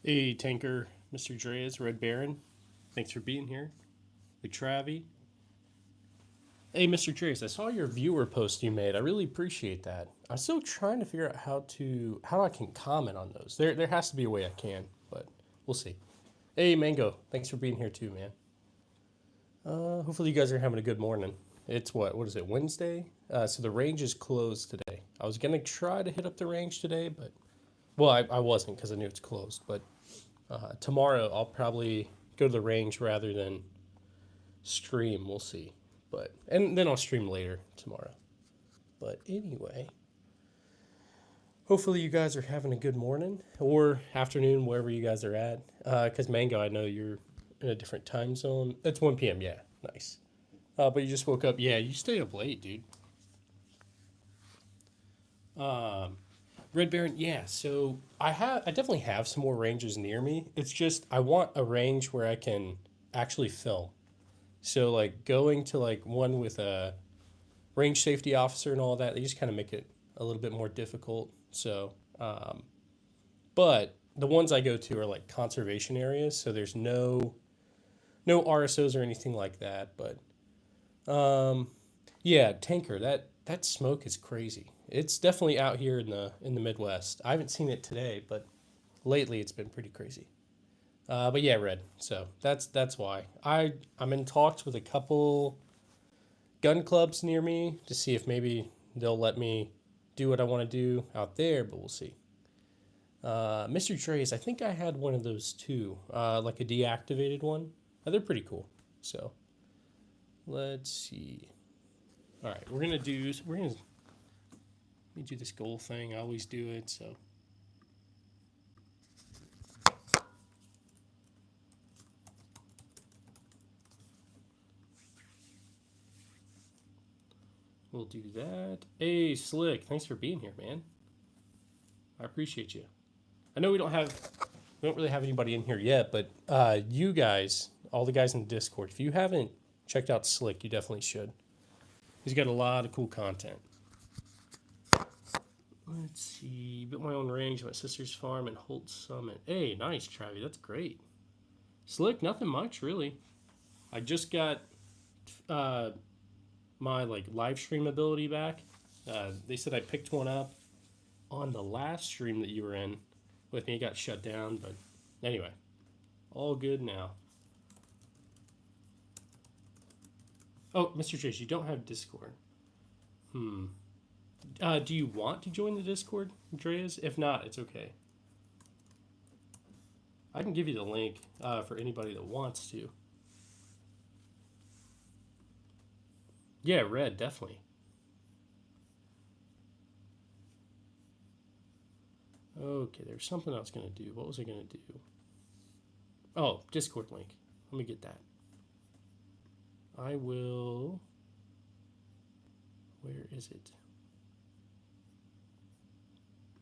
Hey, Tanker, Mr. Dreas, Red Baron. Thanks for being here. The Travie. Hey, Mr. Dreas, I saw your viewer post you made. I really appreciate that. I'm still trying to figure out how I can comment on those. There has to be a way I can, but we'll see. Hey, Mango, thanks for being here too, man. Hopefully you guys are having a good morning. It's what is it, Wednesday? So the range is closed today. I was gonna try to hit up the range today, but well, I wasn't because I knew it's closed. But tomorrow I'll probably go to the range rather than stream. We'll see. But and then I'll stream later tomorrow. But anyway, hopefully you guys are having a good morning or afternoon wherever you guys are at. Because Mango, I know you're in a different time zone. It's 1 p.m. Yeah, nice. But you just woke up. Yeah, you stay up late, dude. Um, Red Baron. Yeah. So I definitely have some more ranges near me. It's just I want a range where I can actually film. So like going to like one with a range safety officer and all that, they just kind of make it a little bit more difficult. So, but the ones I go to are like conservation areas, so there's no RSOs or anything like that. But yeah, Tanker, that smoke is crazy. It's definitely out here in the Midwest. I haven't seen it today, but lately it's been pretty crazy. But yeah, Red. So that's why I'm in talks with a couple gun clubs near me to see if maybe they'll let me do what I want to do out there, but we'll see. Mr. Dre's, I think I had one of those too, like a deactivated one. They're pretty cool. So let's see. All right, let me do this goal thing. I always do it. So we'll do that. Hey, Slick, thanks for being here, man. I appreciate you. I know we don't really have anybody in here yet, but you guys, all the guys in the Discord, if you haven't checked out Slick, you definitely should. He's got a lot of cool content. Let's see. Built my own range at my sister's farm in Holt Summit. Hey, nice, Travi. That's great. Slick, nothing much really. I just got uh, my like live stream ability back. They said I picked one up on the last stream that you were in with me. It got shut down, but anyway, all good now. Oh, Mr. Chase, you don't have Discord. Hmm. Do you want to join the Discord, Andreas? If not, it's okay. I can give you the link for anybody that wants to. Yeah, Red, definitely. Okay, there's something I was going to do. What was I going to do? Oh, Discord link. Let me get that. I will. Where is it?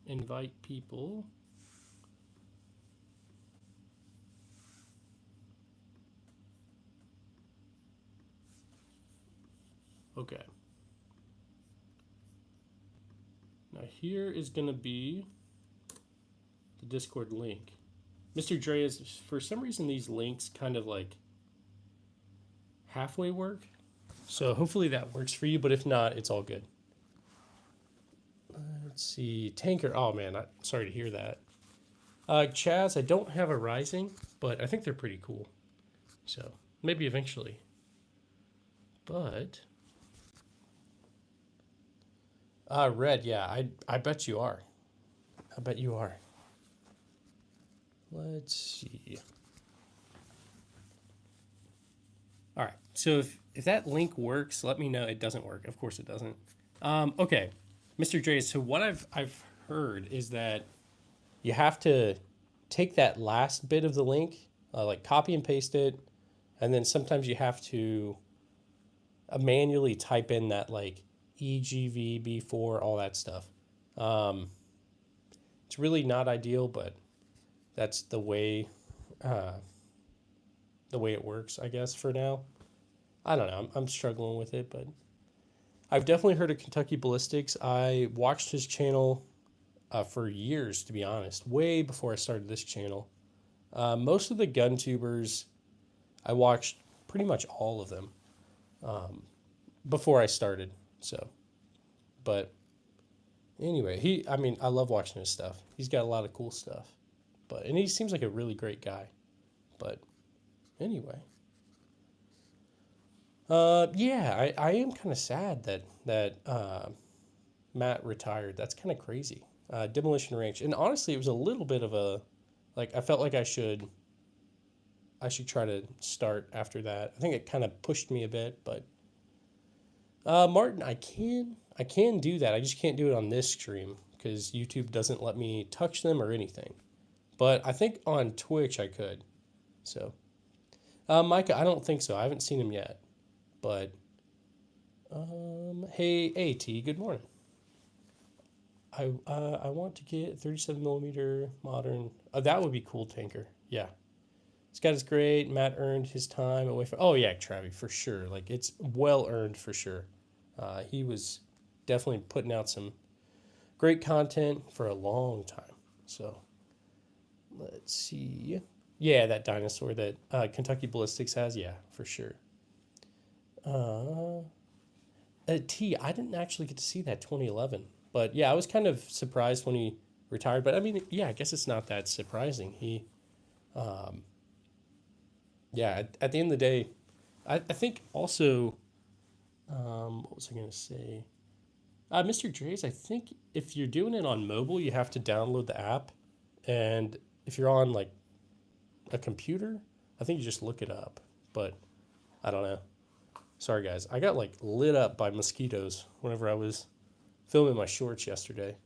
Invite people. Okay. Now here is going to be the Discord link. Mr. Dre is, for some reason, these links kind of like halfway work. So hopefully that works for you, but if not, it's all good. Let's see. Tanker. Oh man, I'm sorry to hear that. Chaz, I don't have a Rising, but I think they're pretty cool. So maybe eventually. But Red, yeah, I bet you are. I bet you are. Let's see. All right. So if that link works, let me know. It doesn't work. Of course it doesn't. Okay, Mr. Dre. So what I've heard is that you have to take that last bit of the link, like copy and paste it, and then sometimes you have to manually type in that like EGVB4, all that stuff. Um, it's really not ideal, but that's uh, the way it works, I guess, for now. I don't know. I'm struggling with it, but I've definitely heard of Kentucky Ballistics. I watched his channel for years, to be honest, way before I started this channel. Most of the gun tubers, I watched pretty much all of them before I started. So, but anyway, I mean, I love watching his stuff. He's got a lot of cool stuff, and he seems like a really great guy. But anyway, yeah, I am kind of sad that Matt retired. That's kind of crazy. Demolition Range, and honestly, it was a little bit of a like I felt like I should try to start after that. I think it kind of pushed me a bit, but Martin, I can do that. I just can't do it on this stream because YouTube doesn't let me touch them or anything. But I think on Twitch I could. So, Micah, I don't think so. I haven't seen him yet. But hey, AT, good morning. I want to get 37 millimeter modern. That would be cool, Tanker. Yeah. Scott is great. Matt earned his time away from. Oh yeah, Travi, for sure. Like it's well earned for sure. He was definitely putting out some great content for a long time. So let's see. Yeah, that dinosaur that Kentucky Ballistics has. Yeah, for sure. Uh, I didn't actually get to see that 2011, but yeah, I was kind of surprised when he retired. But I mean, yeah, I guess it's not that surprising. Yeah, at the end of the day, I think also, what was I going to say? Mr. Dre's, I think if you're doing it on mobile, you have to download the app. And if you're on like a computer, I think you just look it up. But I don't know. Sorry, guys. I got like lit up by mosquitoes whenever I was filming my shorts yesterday.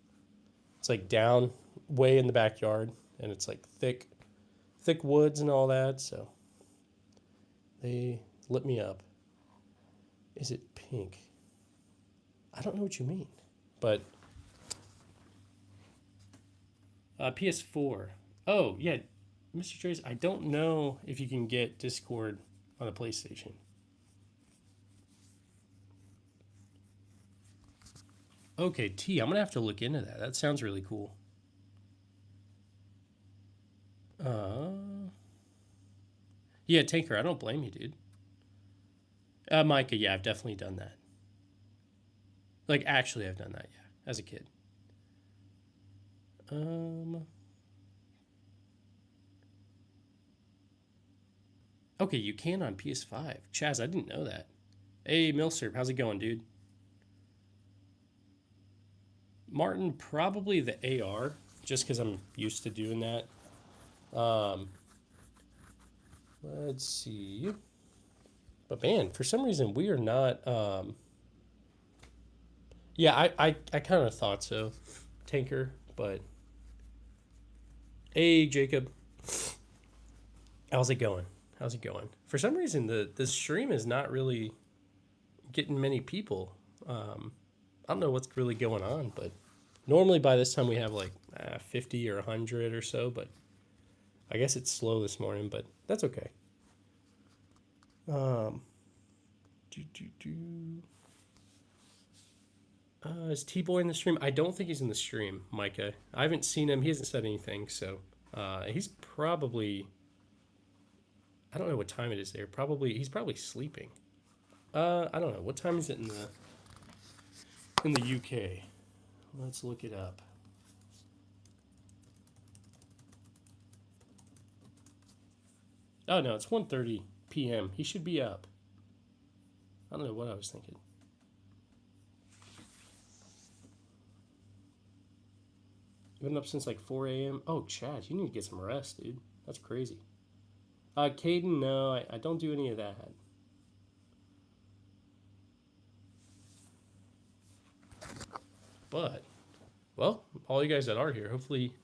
It's like down way in the backyard, and it's like thick woods and all that. So they lit me up. Is it pink? I don't know what you mean, but PS4. Oh yeah, Mr. Trace. I don't know if you can get Discord on a PlayStation. Okay, I'm gonna have to look into that. That sounds really cool. Uh, yeah, Tanker. I don't blame you, dude. Micah. Yeah, I've definitely done that. Like, actually, I've done that. Yeah, as a kid. Um. Okay, you can on PS5. Chaz, I didn't know that. Hey, Milsurp, how's it going, dude? Martin, probably the AR, just because I'm used to doing that. Um, let's see. But man, for some reason we are not. Yeah, I kind of thought so, Tanker. But hey, Jacob, how's it going? How's it going? For some reason, the stream is not really getting many people. I don't know what's really going on, but normally by this time we have like 50 or 100 or so, but I guess it's slow this morning, but that's okay. Um, do, do, do. Is T-Boy in the stream? I don't think he's in the stream, Micah. I haven't seen him. He hasn't said anything, so he's probably. I don't know what time it is there. He's probably sleeping. I don't know what time is it in the UK. Let's look it up. Oh no, it's 1:30 p.m. He should be up. I don't know what I was thinking. You've been up since like 4 a.m. Oh, Chad, you need to get some rest, dude. That's crazy. Caden, no, I don't do any of that. But, well, all you guys that are here, hopefully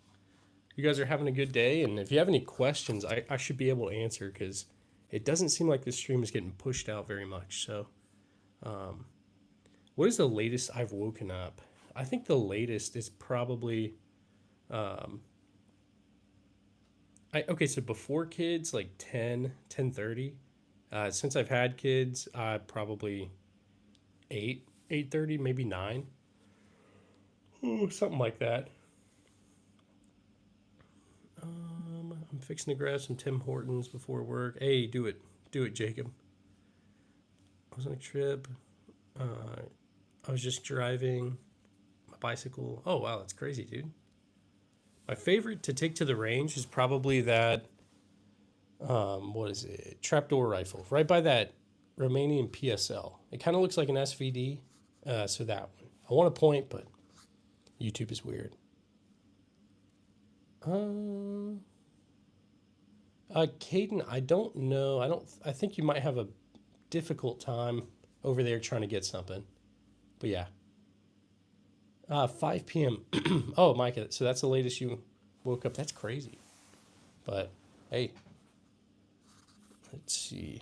you guys are having a good day. And if you have any questions, I should be able to answer because it doesn't seem like the stream is getting pushed out very much. So, what is the latest I've woken up? I think the latest is probably. Okay, so before kids, like 10:30. Since I've had kids, probably 8:30, maybe 9. Ooh, something like that. I'm fixing to grab some Tim Hortons before work. Hey, do it. Do it, Jacob. I was on a trip. I was just driving my bicycle. Oh, wow, that's crazy, dude. My favorite to take to the range is probably that, what is it? Trapdoor rifle. Right by that Romanian PSL. It kind of looks like an SVD. So that one. I want to point, but YouTube is weird. Caden, I don't know. I think you might have a difficult time over there trying to get something. But yeah. 5 p.m. Oh, Micah, so that's the latest you woke up. That's crazy. But hey, let's see.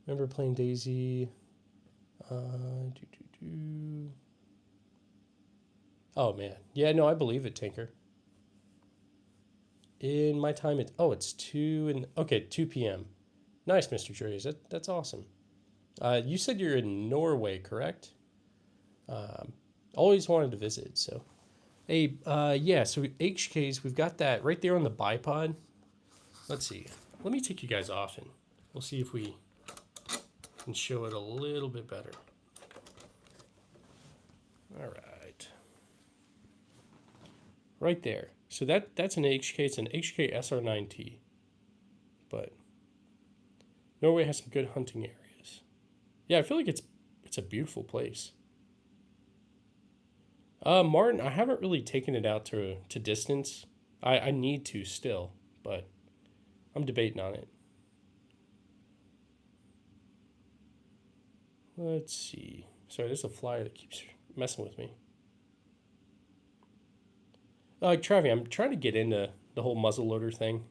Remember playing Daisy? Oh man, yeah, no, I believe it, Tinker. In my time, it's 2 p.m. Nice, Mr. Drews. That's awesome. You said you're in Norway, correct? Always wanted to visit. So, hey, yeah. So HKs, we've got that right there on the bipod. Let's see. Let me take you guys off and we'll see if we can show it a little bit better. All right. Right there. So that's an HK. It's an HK SR9T. But Norway has some good hunting areas. Yeah, I feel like it's a beautiful place. Martin, I haven't really taken it out to distance. I need to still, but I'm debating on it. Let's see. Sorry, there's a fly that keeps messing with me. Travi, I'm trying to get into the whole muzzleloader thing.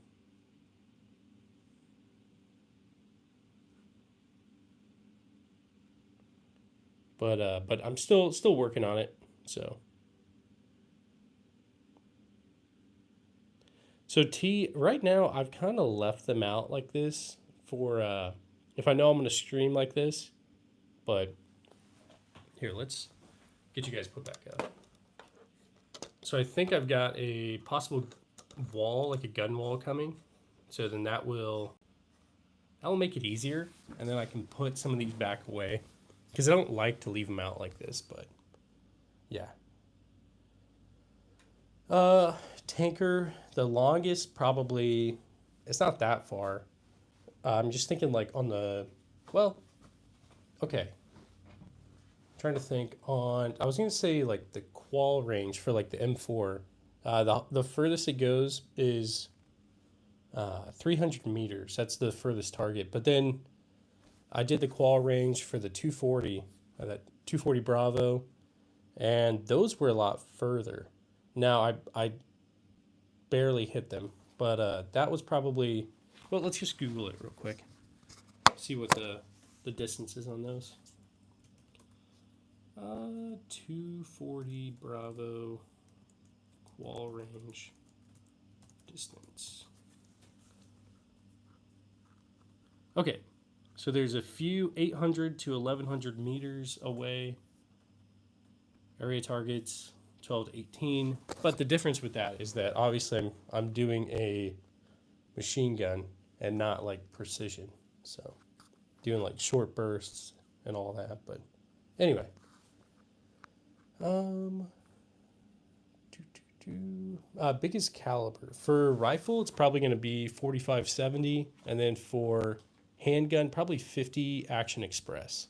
But I'm still working on it. So T, right now I've kind of left them out like this for if I know I'm going to stream like this. But here, let's get you guys put back up. So I think I've got a possible wall, like a gun wall coming. So then that will make it easier. And then I can put some of these back away. Because I don't like to leave them out like this, but yeah. Tanker, the longest probably, it's not that far. I'm just thinking like on the, well, okay. Trying to think on, I was going to say like the qual range for like the M4. The furthest it goes is 300 meters. That's the furthest target. But then I did the qual range for the 240, that 240 Bravo, and those were a lot further. Now I barely hit them, but that was probably, well, let's just Google it real quick. See what the distance is on those. 240 Bravo qual range distance. Okay, so there's a few 800 to 1100 meters away. Area targets 12 to 18. But the difference with that is that obviously I'm doing a machine gun and not like precision. So doing like short bursts and all that. But anyway. Biggest caliber. For rifle, it's probably going to be 45-70. And then for handgun, probably 50 Action Express.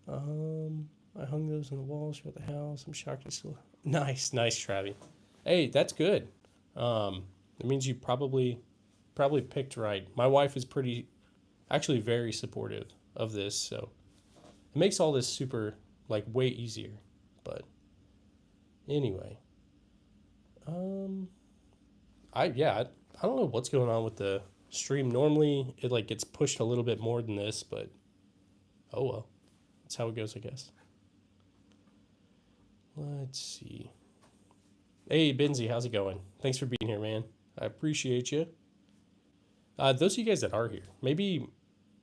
I hung those on the walls throughout the house. I'm shocked I still... Nice, Travi. Hey, that's good. It means you probably picked right. My wife is actually very supportive of this, so it makes all this super, like, way easier. But anyway, I don't know what's going on with the stream. Normally, it like gets pushed a little bit more than this, but oh well, that's how it goes, I guess. Let's see. Hey, Benzie, how's it going? Thanks for being here, man. I appreciate you. Those of you guys that are here, maybe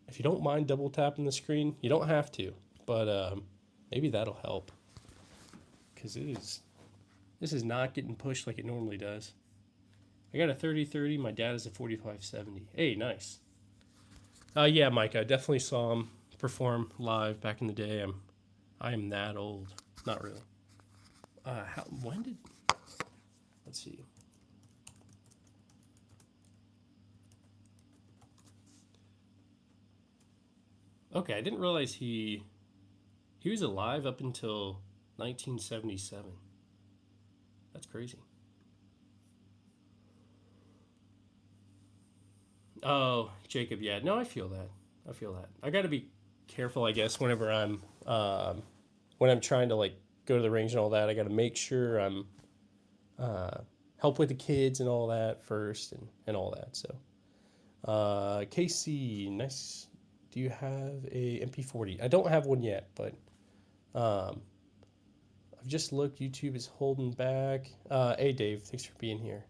if you don't mind double tapping the screen, you don't have to, but maybe that'll help. Because this is not getting pushed like it normally does. I got a 30-30. My dad is a 45-70. Hey, nice. Yeah, Mike, I definitely saw him perform live back in the day. I am that old. Not really. When did? Let's see. Okay, I didn't realize he was alive up until 1977. That's crazy. Oh, Jacob, yeah. No, I feel that. I feel that. I got to be careful, I guess, whenever when I'm trying to like go to the range and all that. I got to make sure I'm help with the kids and all that first and all that. So, KC, nice. Do you have a MP40? I don't have one yet, but um, I've just looked. YouTube is holding back. Hey, Dave, thanks for being here.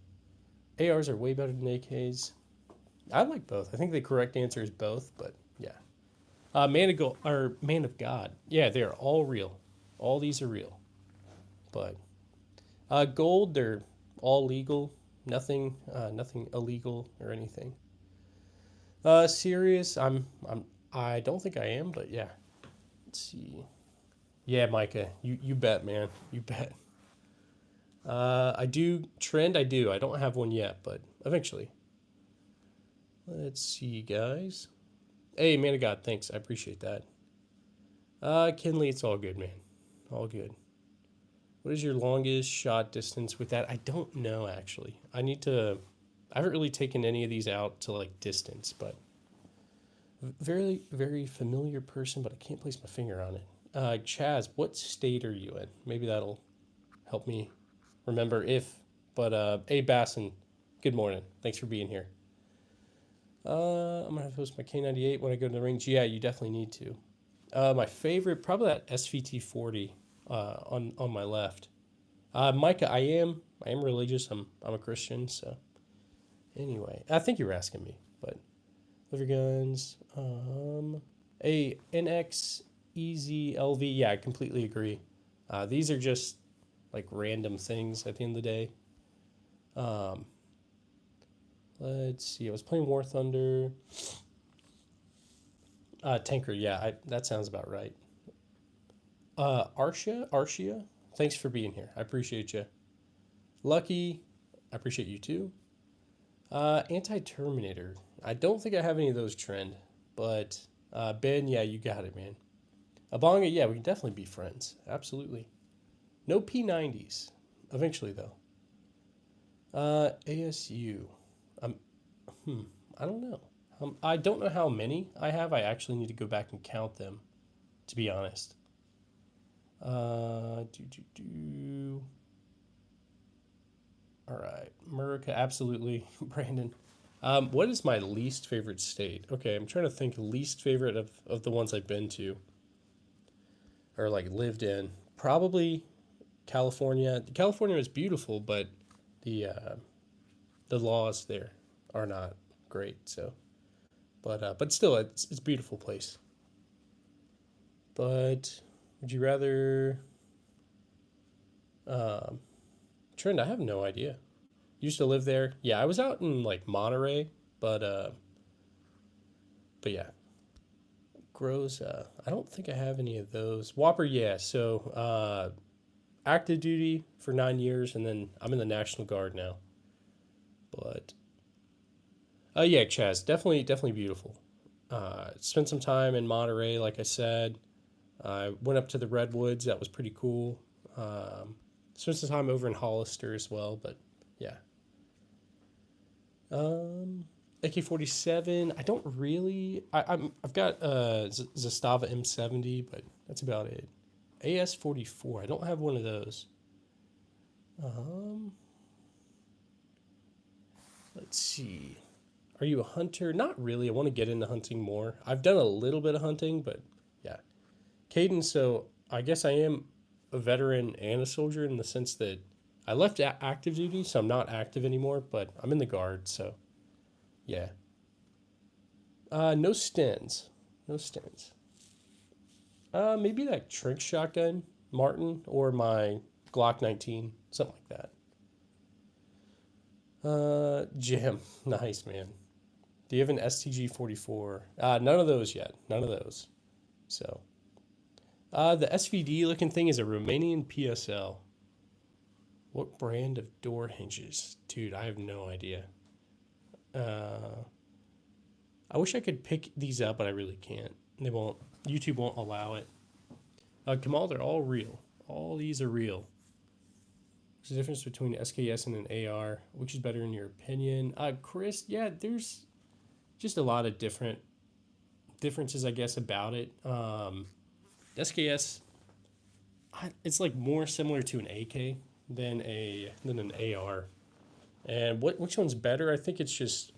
ARs are way better than AKs. I like both. I think the correct answer is both, but yeah. Man of God. Yeah, they're all real. All these are real. But gold, they're all legal. Nothing illegal or anything. Serious, I don't think I am, but yeah. Let's see. Yeah, Micah, you bet, man. You bet. I do trend. I do. I don't have one yet, but eventually. Let's see, guys. Hey, man of God, thanks. I appreciate that. Kinley, it's all good, man. All good. What is your longest shot distance with that? I don't know, actually. I haven't really taken any of these out to like distance, but very, very familiar person, but I can't place my finger on it. Chaz, what state are you in? Maybe that'll help me remember hey, Basson, good morning. Thanks for being here. I'm gonna have to post my K98 when I go to the range. Yeah, you definitely need to. My favorite, probably that SVT 40 on my left. Micah, I am religious. I'm a Christian, so anyway, I think you were asking me, but liver guns. A NX Easy LV. Yeah, I completely agree. These are just like random things at the end of the day. Let's see. I was playing War Thunder. Tanker. Yeah, that sounds about right. Arshia. Thanks for being here. I appreciate you. Lucky. I appreciate you too. Anti-Terminator. I don't think I have any of those trend, but Ben, yeah, you got it, man. Abonga, yeah, we can definitely be friends. Absolutely. No P90s. Eventually, though. ASU. Um, I don't know. I don't know how many I have. I actually need to go back and count them, to be honest. All right, America, absolutely, Brandon. What is my least favorite state? Okay, I'm trying to think least favorite of the ones I've been to or like lived in. Probably California. California is beautiful, but the laws there are not great. So, but still, it's a beautiful place. But would you rather? Um, Trent, I have no idea. Used to live there. Yeah, I was out in like Monterey, but but yeah, grows. I don't think I have any of those. Whopper, yeah. So active duty for 9 years, and then I'm in the National Guard now. But yeah, Chaz, definitely beautiful. Spent some time in Monterey, like I said. I went up to the Redwoods. That was pretty cool. Spent some time over in Hollister as well, but yeah. AK-47. I don't really. I've got Zastava M70, but that's about it. AS-44. I don't have one of those. Let's see. Are you a hunter? Not really. I want to get into hunting more. I've done a little bit of hunting, but yeah. Caden, so I guess I am a veteran and a soldier in the sense that I left active duty, so I'm not active anymore, but I'm in the Guard, so yeah. No stins. No stins. Maybe that trick shotgun, Martin, or my Glock 19, something like that. Jim. Nice, man. Do you have an STG 44? None of those yet. None of those. So, the SVD looking thing is a Romanian PSL. What brand of door hinges? Dude, I have no idea. Uh, I wish I could pick these up, but I really can't. They won't. YouTube won't allow it. Kamal, they're all real. All these are real. What's the difference between SKS and an AR? Which is better in your opinion? Chris, yeah, there's just a lot of differences, I guess, about it. SKS, it's like more similar to an AK than an AR. And which one's better? I think it's just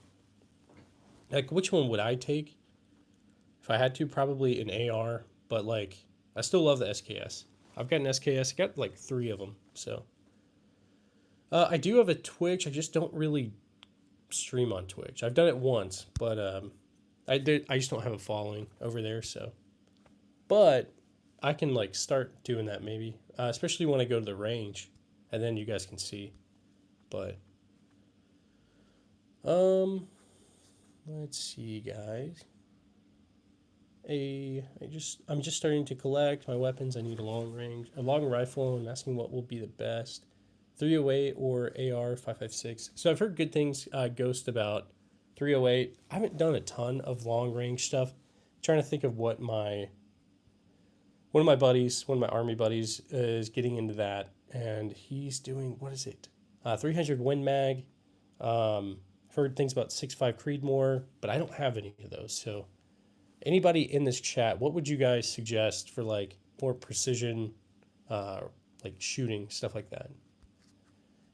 like which one would I take if I had to? Probably an AR, but like I still love the SKS. I've got an SKS. I got like 3 of them. So I do have a Twitch. I just don't really stream on Twitch. I've done it once, but I just don't have a following over there. So, but I can like start doing that maybe, especially when I go to the range, and then you guys can see. But let's see, guys. I'm just starting to collect my weapons. I need a long rifle. I'm asking what will be the best, 308 or AR 5.56. So I've heard good things, Ghost, about 308. I haven't done a ton of long range stuff. I'm trying to think of what one of my buddies, one of my army buddies, is getting into that, and he's doing, what is it? 300 Win Mag. Heard things about 6.5 Creedmoor, but I don't have any of those. So anybody in this chat, what would you guys suggest for like more precision, like shooting, stuff like that?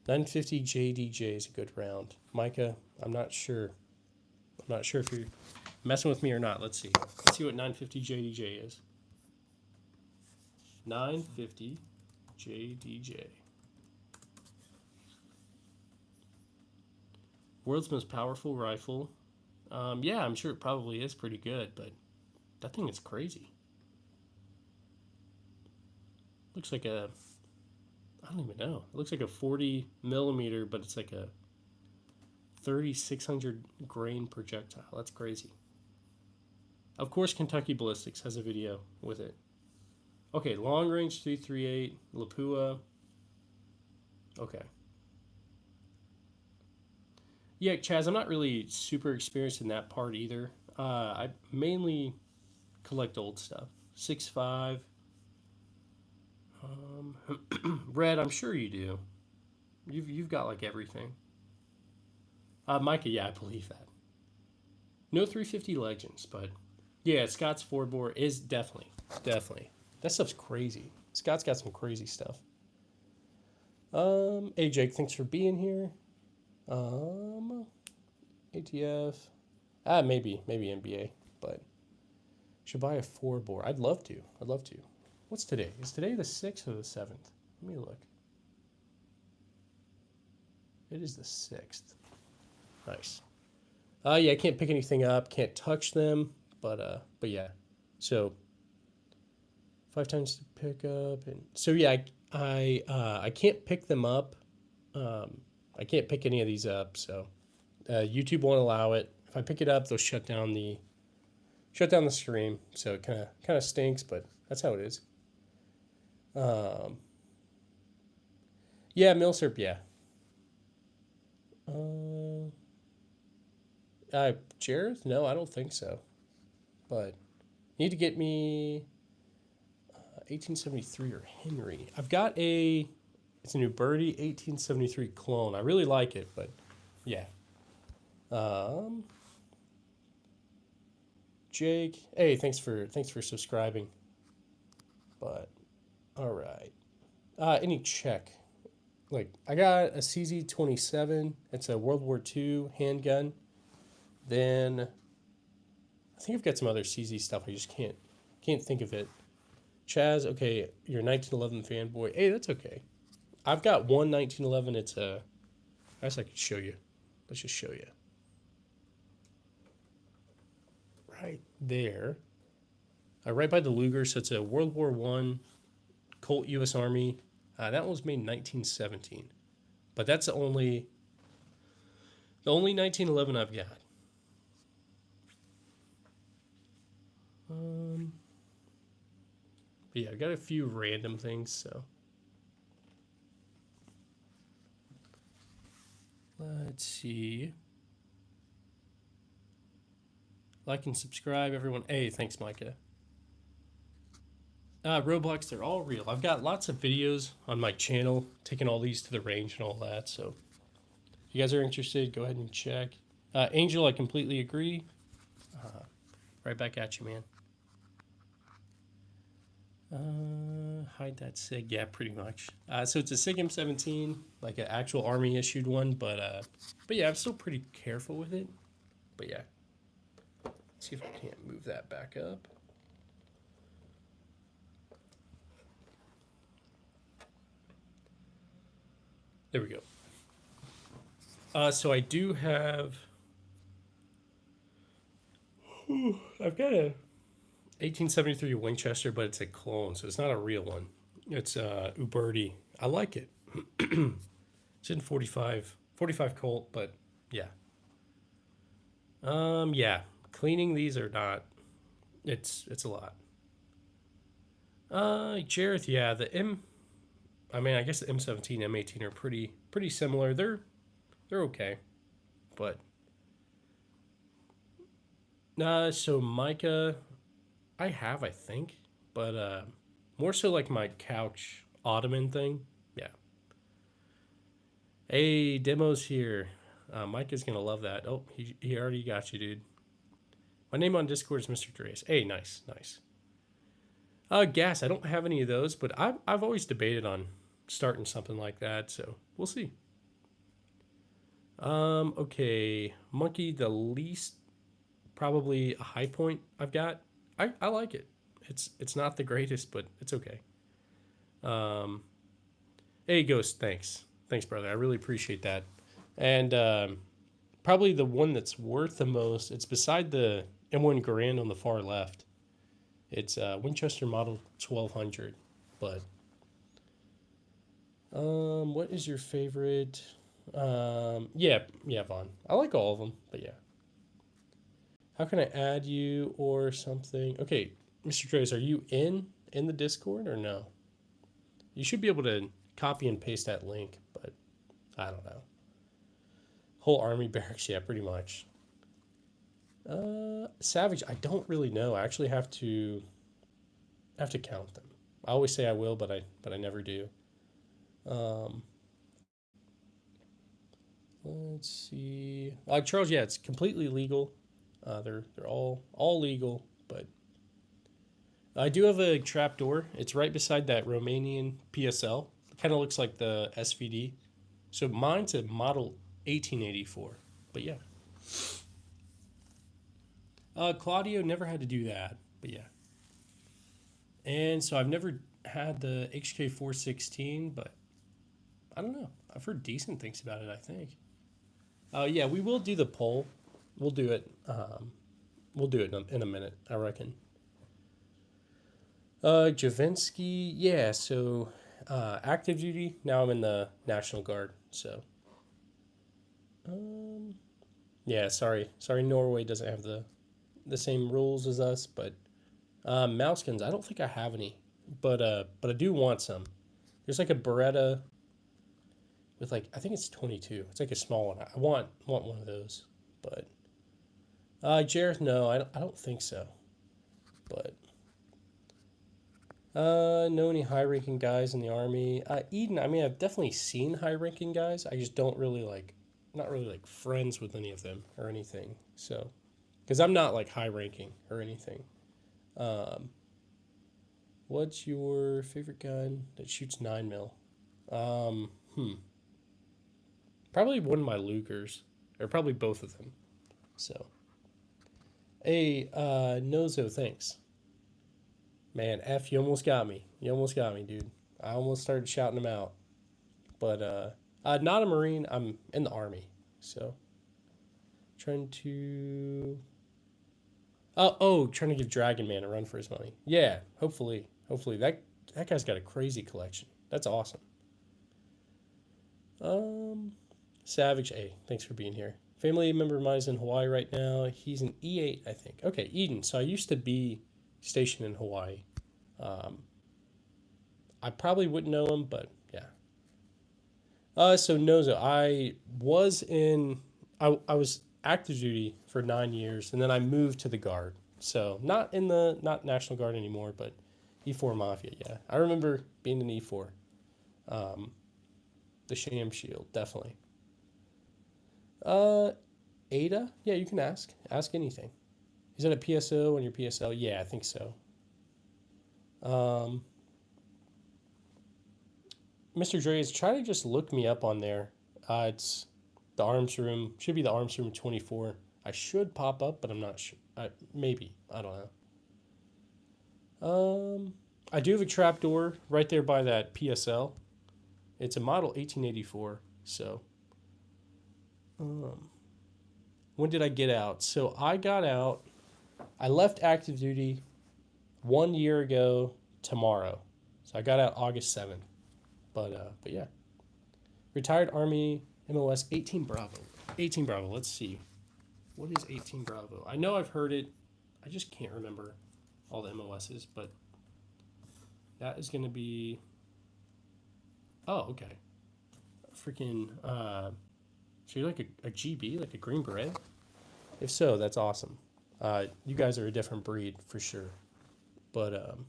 950 JDJ is a good round. Micah, I'm not sure. I'm not sure if you're messing with me or not. Let's see. Let's see what 950 JDJ is. 950 JDJ. World's most powerful rifle. Yeah, I'm sure it probably is pretty good, but that thing is crazy. Looks like I don't even know. It looks like a 40 millimeter, but it's like a 3,600 grain projectile. That's crazy. Of course, Kentucky Ballistics has a video with it. Okay, long range 338, Lapua. Okay. Yeah, Chaz, I'm not really super experienced in that part either. I mainly collect old stuff. 6.5. Red, I'm sure you do. You've got like everything. Micah, yeah, I believe that. No 350 Legends, but yeah, Scott's 4-bore is definitely. That stuff's crazy. Scott's got some crazy stuff. Hey Jake, thanks for being here. ATF. Maybe NBA, but should buy a 4-bore. I'd love to. What's today? Is today the 6th or the 7th? Let me look. It is the 6th. Nice. Yeah, I can't pick anything up, can't touch them, but yeah. So 5 times to pick up, and so yeah, I can't pick them up. I can't pick any of these up, so YouTube won't allow it. If I pick it up, they'll shut down the stream. So it kind of stinks, but that's how it is. Yeah, Milsurp, yeah. Jareth? No, I don't think so. But you need to get me 1873 or Henry. I've got it's a new Birdie 1873 clone. I really like it, but yeah. Jake, hey, thanks for subscribing. But all right. Any check? Like I got a CZ-27. It's a World War II handgun. Then I think I've got some other CZ stuff. I just can't think of it. Chaz, okay, you're a 1911 fanboy. Hey, that's okay. I've got one 1911. It's I guess I could show you. Let's just show you. Right there. Right by the Luger. So it's a World War I Colt U.S. Army. That one was made in 1917. But that's the only The only 1911 I've got. But yeah, I've got a few random things, so. Let's see. Like and subscribe, everyone. Hey, thanks, Micah. Roblox, they're all real. I've got lots of videos on my channel taking all these to the range and all that. So if you guys are interested, go ahead and check. Angel, I completely agree. Right back at you, man. Hide that SIG. Yeah, pretty much. So it's a SIG M17, like an actual Army issued one. But yeah, I'm still pretty careful with it. But yeah. Let's see if I can't move that back up. There we go. So I do have. I've got a 1873 Winchester, but it's a clone, so it's not a real one. It's Uberti. I like it. It's in 45 Colt, but yeah. Yeah. Cleaning these are not. It's a lot. Jareth, yeah, I mean, I guess the M17, M18 are pretty similar. They're okay, but so Micah, I think, but more so like my couch ottoman thing. Yeah. Hey, demos here. Micah's gonna love that. Oh, he already got you, dude. My name on Discord is Mr. Dreas. Hey, nice. Gas. I don't have any of those, but I've always debated on starting something like that, so we'll see. Okay. Monkey, the least probably a high point I've got. I like it. It's not the greatest, but it's okay. Hey, Ghost, thanks, brother. I really appreciate that. And probably the one that's worth the most. It's beside the M1 Garand on the far left. It's Winchester Model 1200. But what is your favorite? Yeah, Vaughn. I like all of them, but yeah. How can I add you or something? Okay, Mr. Trace, are you in the Discord or no? You should be able to copy and paste that link, but I don't know. Whole army barracks, yeah, pretty much. Savage, I don't really know. I actually have to count them. I always say I will, but I never do. Let's see. Charles, yeah, it's completely legal. They're all legal, but I do have a trap door. It's right beside that Romanian PSL. It kind of looks like the SVD. So mine's a model 1884. But yeah. Claudio never had to do that, but yeah. And so I've never had the HK 416, but I don't know. I've heard decent things about it, I think. Yeah, we will do the poll. We'll do it. We'll do it in a minute, I reckon. Javinsky, yeah. So, active duty. Now I'm in the National Guard. So, yeah. Sorry. Norway doesn't have the same rules as us, but mouseskins. I don't think I have any, but I do want some. There's like a Beretta with like I think it's 22. It's like a small one. I want one of those, but Jareth, no, I don't think so. But know any high-ranking guys in the Army? Eden, I mean, I've definitely seen high-ranking guys. I just don't really not really like friends with any of them or anything. So, because I'm not like high-ranking or anything. What's your favorite gun that shoots 9mm? Probably one of my Lugers, or probably both of them. So, hey, Nozo, thanks. Man, F, you almost got me. Dude. I almost started shouting them out. But, not a Marine. I'm in the Army. So, trying to... trying to give Dragon Man a run for his money. Yeah, hopefully. That guy's got a crazy collection. That's awesome. Savage, hey, thanks for being here. Family member of mine is in Hawaii right now. He's an E8, I think. Okay, Eden. So I used to be stationed in Hawaii. Um, I probably wouldn't know him, but yeah. So Nozo, I was active duty for 9 years, and then I moved to the Guard. So not National Guard anymore, but E4 Mafia. Yeah, I remember being in E4. Um, the Sham Shield, definitely. Uh, Ada? Yeah, you can ask. Ask anything. Is that a PSO on your PSL? Yeah, I think so. Um, Mr. Dre's, try to just look me up on there. It's the arms room. Should be the arms room 24. I should pop up, but I'm not sure. Maybe. I don't know. I do have a trap door right there by that PSL. It's a model 1884. So, um, when did I get out? So I got out. I left active duty 1 year ago tomorrow. So I got out August 7th. But yeah, retired Army MOS 18 Bravo. 18 Bravo. Let's see. What is 18 Bravo? I know I've heard it. I just can't remember all the MOSs, but that is going to be. Oh, okay. Freaking. So you're like a GB, like a Green Beret? If so, that's awesome. You guys are a different breed for sure. But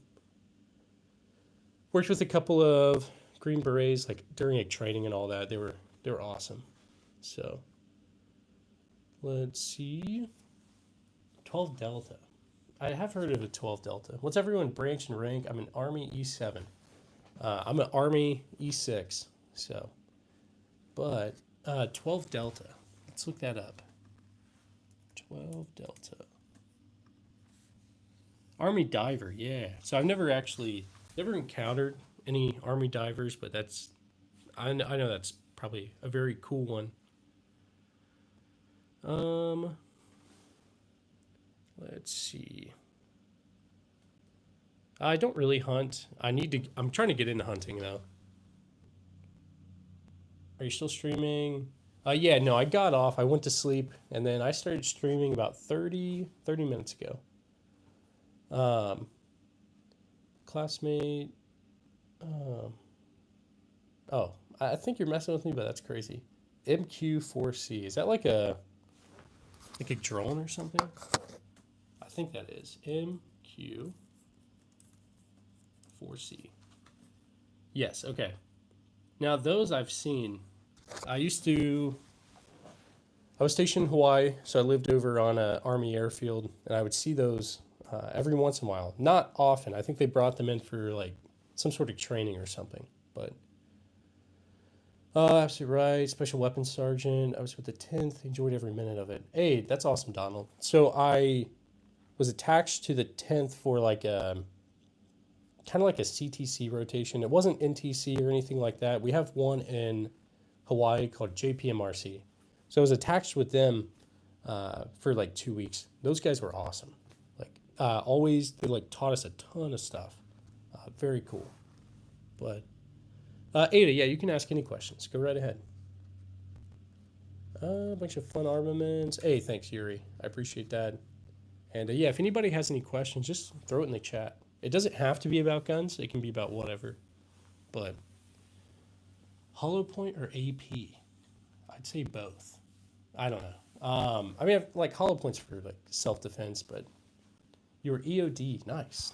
worked with a couple of Green Berets like during like training and all that. They were awesome. So let's see. 12 Delta. I have heard of a 12 Delta. What's everyone branch and rank? I'm an Army E7. I'm an Army E6. So, but 12 Delta. Let's look that up. 12 Delta. Army diver, yeah. So I've never encountered any Army divers, but I know that's probably a very cool one. Let's see. I don't really hunt. I'm trying to get into hunting though. Are you still streaming? Yeah, no, I got off. I went to sleep and then I started streaming about 30 minutes ago. Um, classmate. Um, oh, I think you're messing with me, but that's crazy. MQ4C. Is that like a drone or something? I think that is MQ4C. Yes, okay. Now those I've seen. I was stationed in Hawaii, so I lived over on an Army airfield, and I would see those every once in a while. Not often. I think they brought them in for like some sort of training or something. But absolutely right. Special Weapons Sergeant. I was with the 10th. Enjoyed every minute of it. Hey, that's awesome, Donald. So I was attached to the 10th for like a kind of like a CTC rotation. It wasn't NTC or anything like that. We have one in Hawaii called JPMRC. So I was attached with them for like 2 weeks. Those guys were awesome. Like they like taught us a ton of stuff. Very cool. But Ada, yeah, you can ask any questions. Go right ahead. A bunch of fun armaments. Hey, thanks, Yuri. I appreciate that. And yeah, if anybody has any questions, just throw it in the chat. It doesn't have to be about guns. It can be about whatever. But hollow point or AP? I'd say both. I don't know. I mean, like hollow points for like self-defense, but your EOD, nice.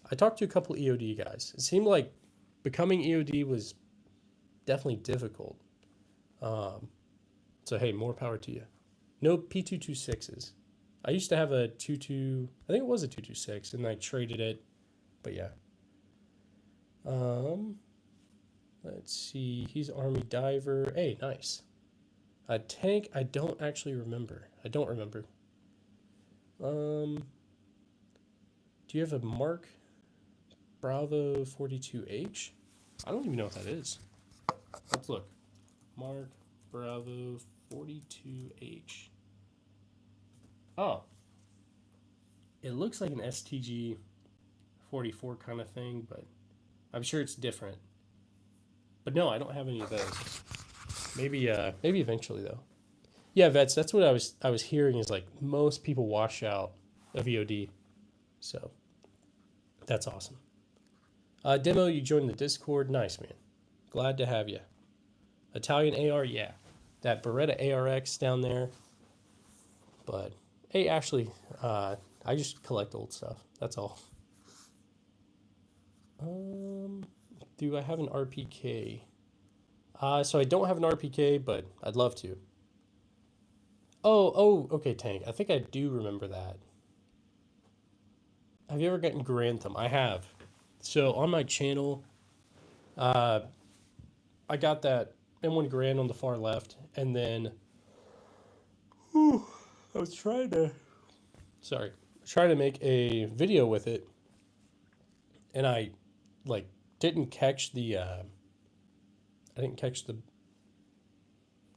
I talked to a couple EOD guys. It seemed like becoming EOD was definitely difficult. So hey, more power to you. No P226s. I used to have a 22. I think it was a 226, and I traded it. But yeah. Let's see. He's Army diver. Hey, nice. A tank. I don't actually remember. Do you have a Mark Bravo 42H? I don't even know what that is. Let's look. Mark Bravo 42H. Oh. It looks like an STG 44 kind of thing, but I'm sure it's different. But no, I don't have any of those. Maybe eventually though. Yeah, vets. That's what I was hearing is like most people wash out of EOD, so that's awesome. Demo, you joined the Discord. Nice, man. Glad to have you. Italian AR, yeah. That Beretta ARX down there. But hey, Ashley, I just collect old stuff. That's all. Do I have an RPK? So I don't have an RPK, but I'd love to. Okay, Tank. I think I do remember that. Have you ever gotten Grantham? I have. So on my channel, I got that M1 Grand on the far left, and then I was trying to make a video with it, and I like didn't catch the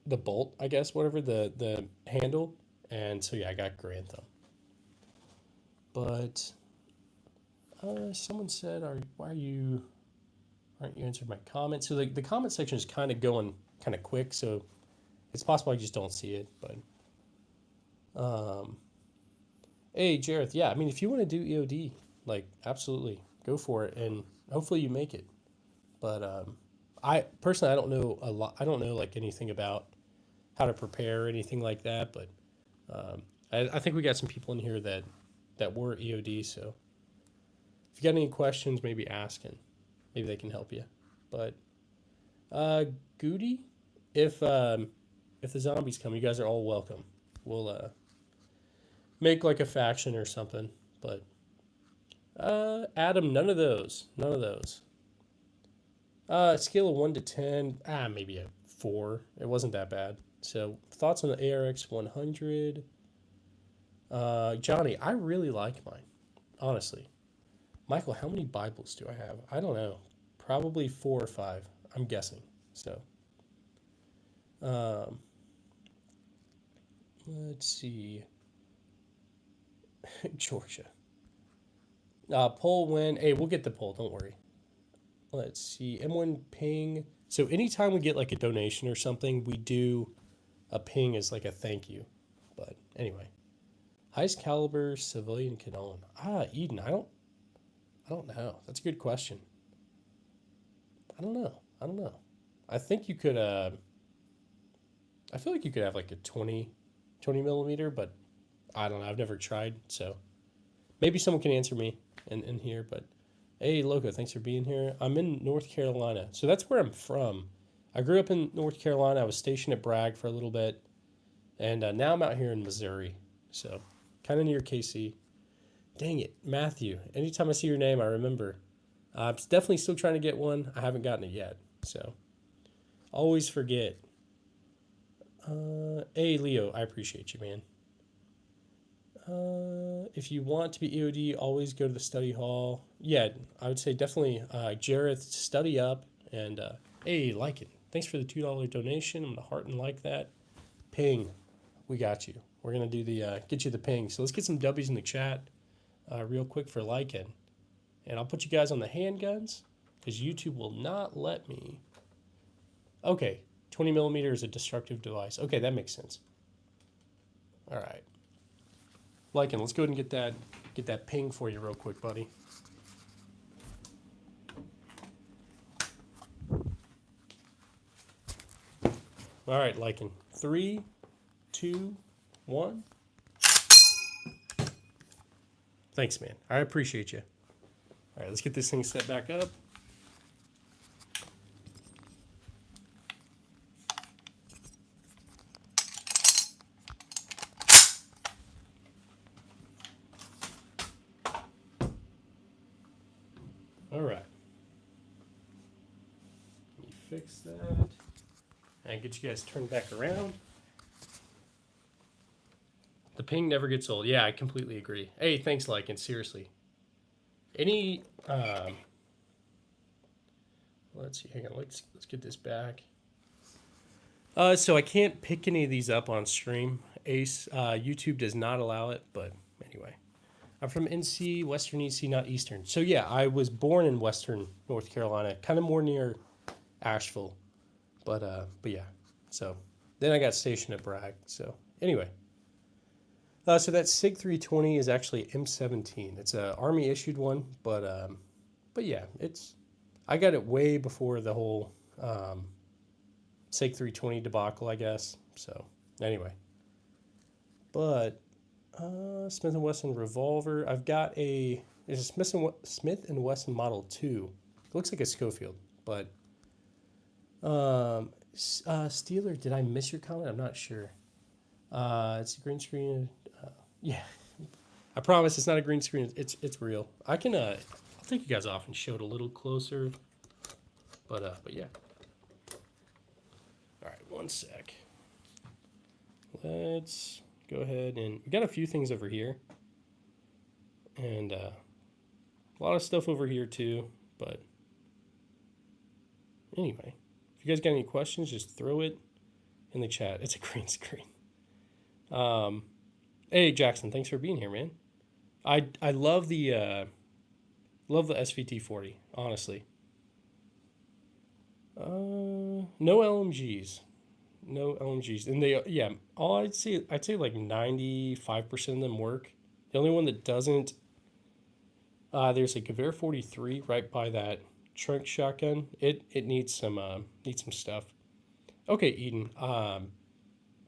the bolt, I guess, whatever the handle, and so yeah, I got Grantham. But someone said, why aren't you answering my comment? So the comment section is kind of going kind of quick, so it's possible I just don't see it. But hey, Jareth, yeah, I mean, if you want to do EOD, like, absolutely, go for it, and hopefully you make it. But I personally, I don't know a lot. I don't know like anything about how to prepare or anything like that. But I think we got some people in here that were EOD. So if you got any questions, maybe ask, and maybe they can help you. But Goody, if the zombies come, you guys are all welcome. We'll make like a faction or something. But Adam, none of those. Scale of 1 to 10, maybe a 4. It wasn't that bad. So thoughts on the ARX 100? Johnny, I really like mine, honestly. Michael, how many Bibles do I have? I don't know. Probably 4 or 5. I'm guessing. So, let's see. Georgia. Poll win. Hey, we'll get the poll. Don't worry. Let's see. M1 ping. So anytime we get like a donation or something, we do a ping as like a thank you. But anyway, highest caliber civilian canola. Eden. I don't know. That's a good question. I don't know. I think you could. I feel like you could have like a 20 millimeter, but I don't know. I've never tried, so maybe someone can answer me in here. But hey, Loco, thanks for being here. I'm in North Carolina, so that's where I'm from. I grew up in North Carolina. I was stationed at Bragg for a little bit, and now I'm out here in Missouri, so kind of near KC. Dang it, Matthew. Anytime I see your name, I remember. I'm definitely still trying to get one. I haven't gotten it yet, so always forget. Hey, Leo, I appreciate you, man. If you want to be EOD, always go to the study hall. Yeah, I would say definitely Jareth, study up. And hey, like it. Thanks for the $2 donation. I'm going to heart and like that. Ping, we got you. We're going to do the get you the ping. So let's get some W's in the chat real quick for liking. And I'll put you guys on the handguns because YouTube will not let me. Okay, 20 millimeter is a destructive device. Okay, that makes sense. All right. Lycan, let's go ahead and get that ping for you real quick, buddy. All right, Lycan. 3, 2, 1. Thanks, man. I appreciate you. All right, let's get this thing set back up. All right. Let me fix that. And get you guys turned back around. The ping never gets old. Yeah, I completely agree. Hey, thanks, Lycan. Seriously. Any let's see, hang on, let's get this back. So I can't pick any of these up on stream. Ace, YouTube does not allow it, but anyway. I'm from NC, Western EC, not Eastern. So yeah, I was born in Western North Carolina, kind of more near Asheville. But yeah, so Then I got stationed at Bragg. So anyway, so that SIG 320 is actually M17. It's a Army issued one, but yeah, it's I got it way before the whole SIG 320 debacle, I guess. So anyway, but Smith and Wesson revolver. I've got it's a Smith and Wesson Model 2. It looks like a Schofield, but Steeler, did I miss your comment? I'm not sure. It's a green screen. Yeah, I promise it's not a green screen. It's real. I can I'll take you guys off and show it a little closer. But yeah. All right, one sec. Let's go ahead and we got a few things over here, and a lot of stuff over here too. But anyway, if you guys got any questions, just throw it in the chat. It's a green screen. Hey Jackson, thanks for being here, man. I love the SVT-40, honestly. No LMGs. No LMGs. And I'd say like 95% of them work. The only one that doesn't, there's a Gewehr 43 right by that trunk shotgun. It needs some stuff. Okay, Eden.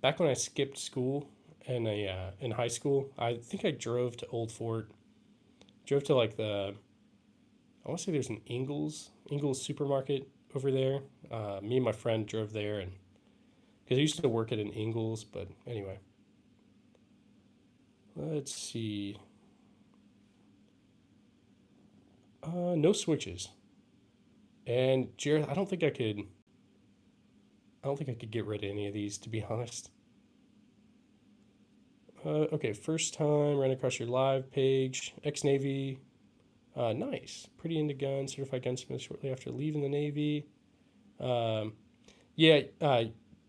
Back when I skipped school in high school, I think I drove to Old Fort. Drove to like I want to say there's an Ingles supermarket over there. Me and my friend drove there, and because I used to work at an Ingles, but anyway. Let's see. No switches. And Jared, I don't think I could get rid of any of these, to be honest. Okay, first time ran across your live page, ex-Navy. Nice. Pretty into guns, certified gunsmith shortly after leaving the Navy.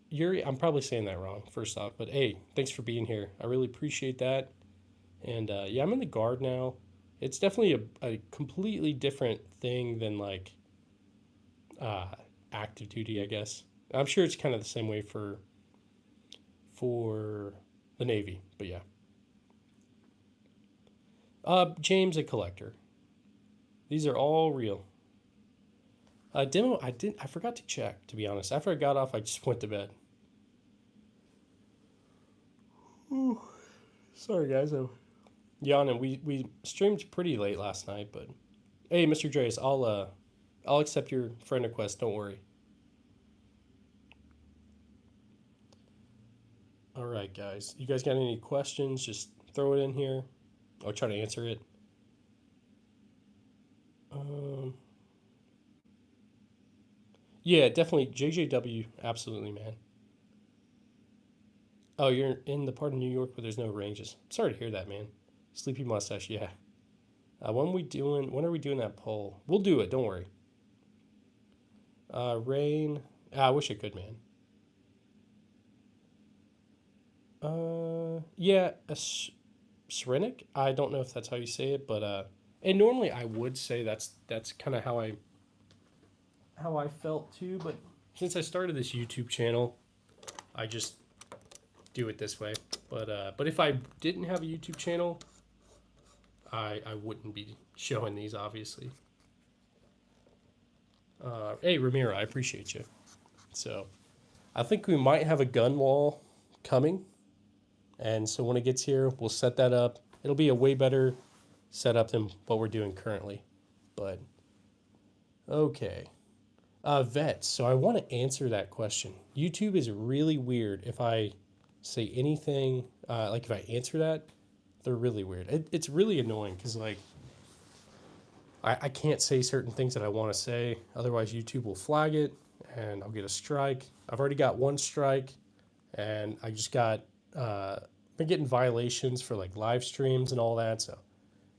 Yuri, I'm probably saying that wrong, first off, but hey, thanks for being here. I really appreciate that. And I'm in the Guard now. It's definitely a completely different thing than like active duty, I guess. I'm sure it's kind of the same way for the Navy, but yeah. James, a collector. These are all real. Demo, I forgot to check, to be honest. After I got off, I just went to bed. Ooh. Sorry, guys. I'm yawning. We streamed pretty late last night, but hey, Mr. Dreas, I'll accept your friend request. Don't worry. All right, guys. You guys got any questions? Just throw it in here. I'll try to answer it. Yeah, definitely JJW. Absolutely, man. Oh, you're in the part of New York where there's no ranges. Sorry to hear that, man. Sleepy mustache, yeah. When are we doing that poll? We'll do it, don't worry. Rain. I wish I could, man. Yeah, a Cyrenaic. I don't know if that's how you say it, but and normally I would say that's kind of how I felt too, but since I started this YouTube channel, I just do it this way. But if I didn't have a YouTube channel, I wouldn't be showing these, obviously. Hey, Ramiro, I appreciate you. So, I think we might have a gun wall coming. And so when it gets here, we'll set that up. It'll be a way better setup than what we're doing currently. But, okay. Vets. So I want to answer that question. YouTube is really weird if I say anything, like if I answer that, they're really weird. It's really annoying because like I can't say certain things that I want to say. Otherwise YouTube will flag it and I'll get a strike. I've already got one strike and I just got, been getting violations for like live streams and all that. So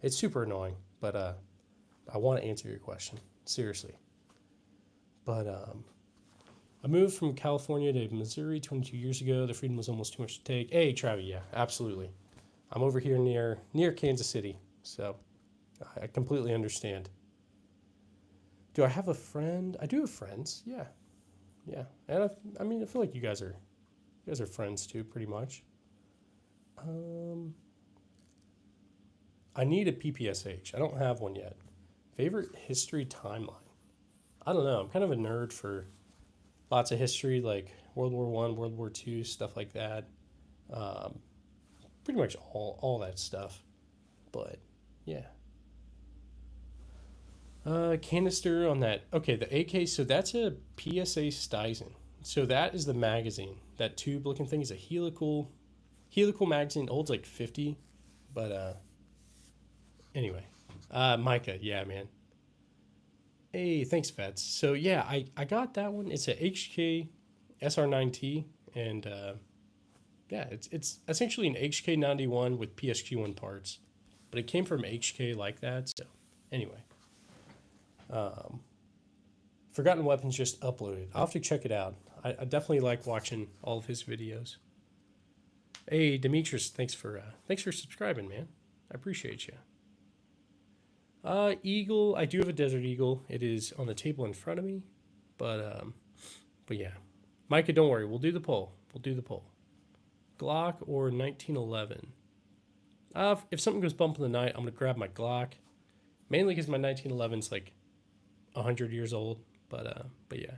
it's super annoying, but I want to answer your question. Seriously. But I moved from California to Missouri 22 years ago. The freedom was almost too much to take. Hey, Travis, yeah, absolutely. I'm over here near Kansas City, so I completely understand. Do I have a friend? I do have friends, yeah. And I mean, I feel like you guys are You guys are friends too, pretty much. I need a PPSH. I don't have one yet. Favorite history timeline? I don't know. I'm kind of a nerd for lots of history, like World War One, World War Two, stuff like that. Um, Pretty much all that stuff. But yeah. Canister on that. Okay, the AK. So that's a PSA Stuyson. So that is the magazine. That tube looking thing is a helical magazine. Old's like 50, but anyway. Micah, yeah, man. Hey, thanks, Vets. So yeah, I got that one. It's a HK SR9T, and yeah, it's essentially an HK91 with PSG1 parts, but it came from HK like that. So anyway, um, Forgotten Weapons just uploaded. I'll have to check it out. I definitely like watching all of his videos. Hey, Demetrius, thanks for subscribing, man. I appreciate you. Eagle. I do have a Desert Eagle. It is on the table in front of me, but yeah, Micah, don't worry. We'll do the poll. We'll do the poll. Glock or 1911. If something goes bump in the night, I'm gonna grab my Glock, mainly because my 1911's like 100 years old. But yeah.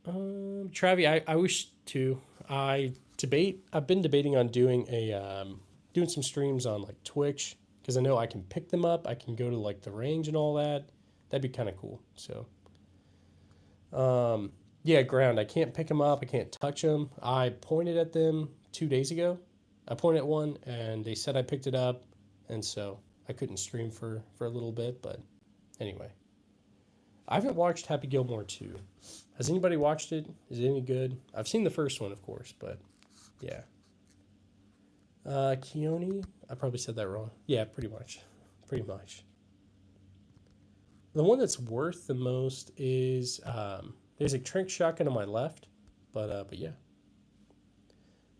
Travi, I wish to. I've been debating on doing doing some streams on like Twitch because I know I can pick them up. I can go to like the range and all that. That'd be kind of cool. So, yeah, ground. I can't pick them up. I can't touch them. I pointed at them 2 days ago. I pointed at one and they said I picked it up, and so I couldn't stream for a little bit. But anyway, I haven't watched Happy Gilmore 2. Has anybody watched it? Is it any good? I've seen the first one, of course, but yeah. Keone? I probably said that wrong. Yeah, pretty much. Pretty much. The one that's worth the most is there's a trank shotgun on my left, but yeah.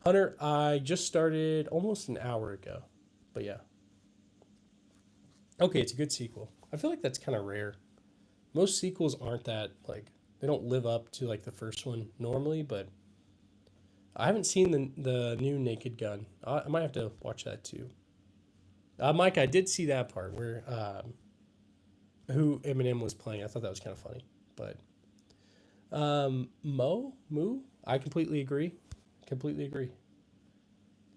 Hunter, I just started almost an hour ago, but yeah. Okay, it's a good sequel. I feel like that's kind of rare. Most sequels aren't that like they don't live up to like the first one normally, but I haven't seen the new Naked Gun. I might have to watch that too. Mike, I did see that part where who Eminem was playing. I thought that was kind of funny, but Moo, I completely agree. Completely agree.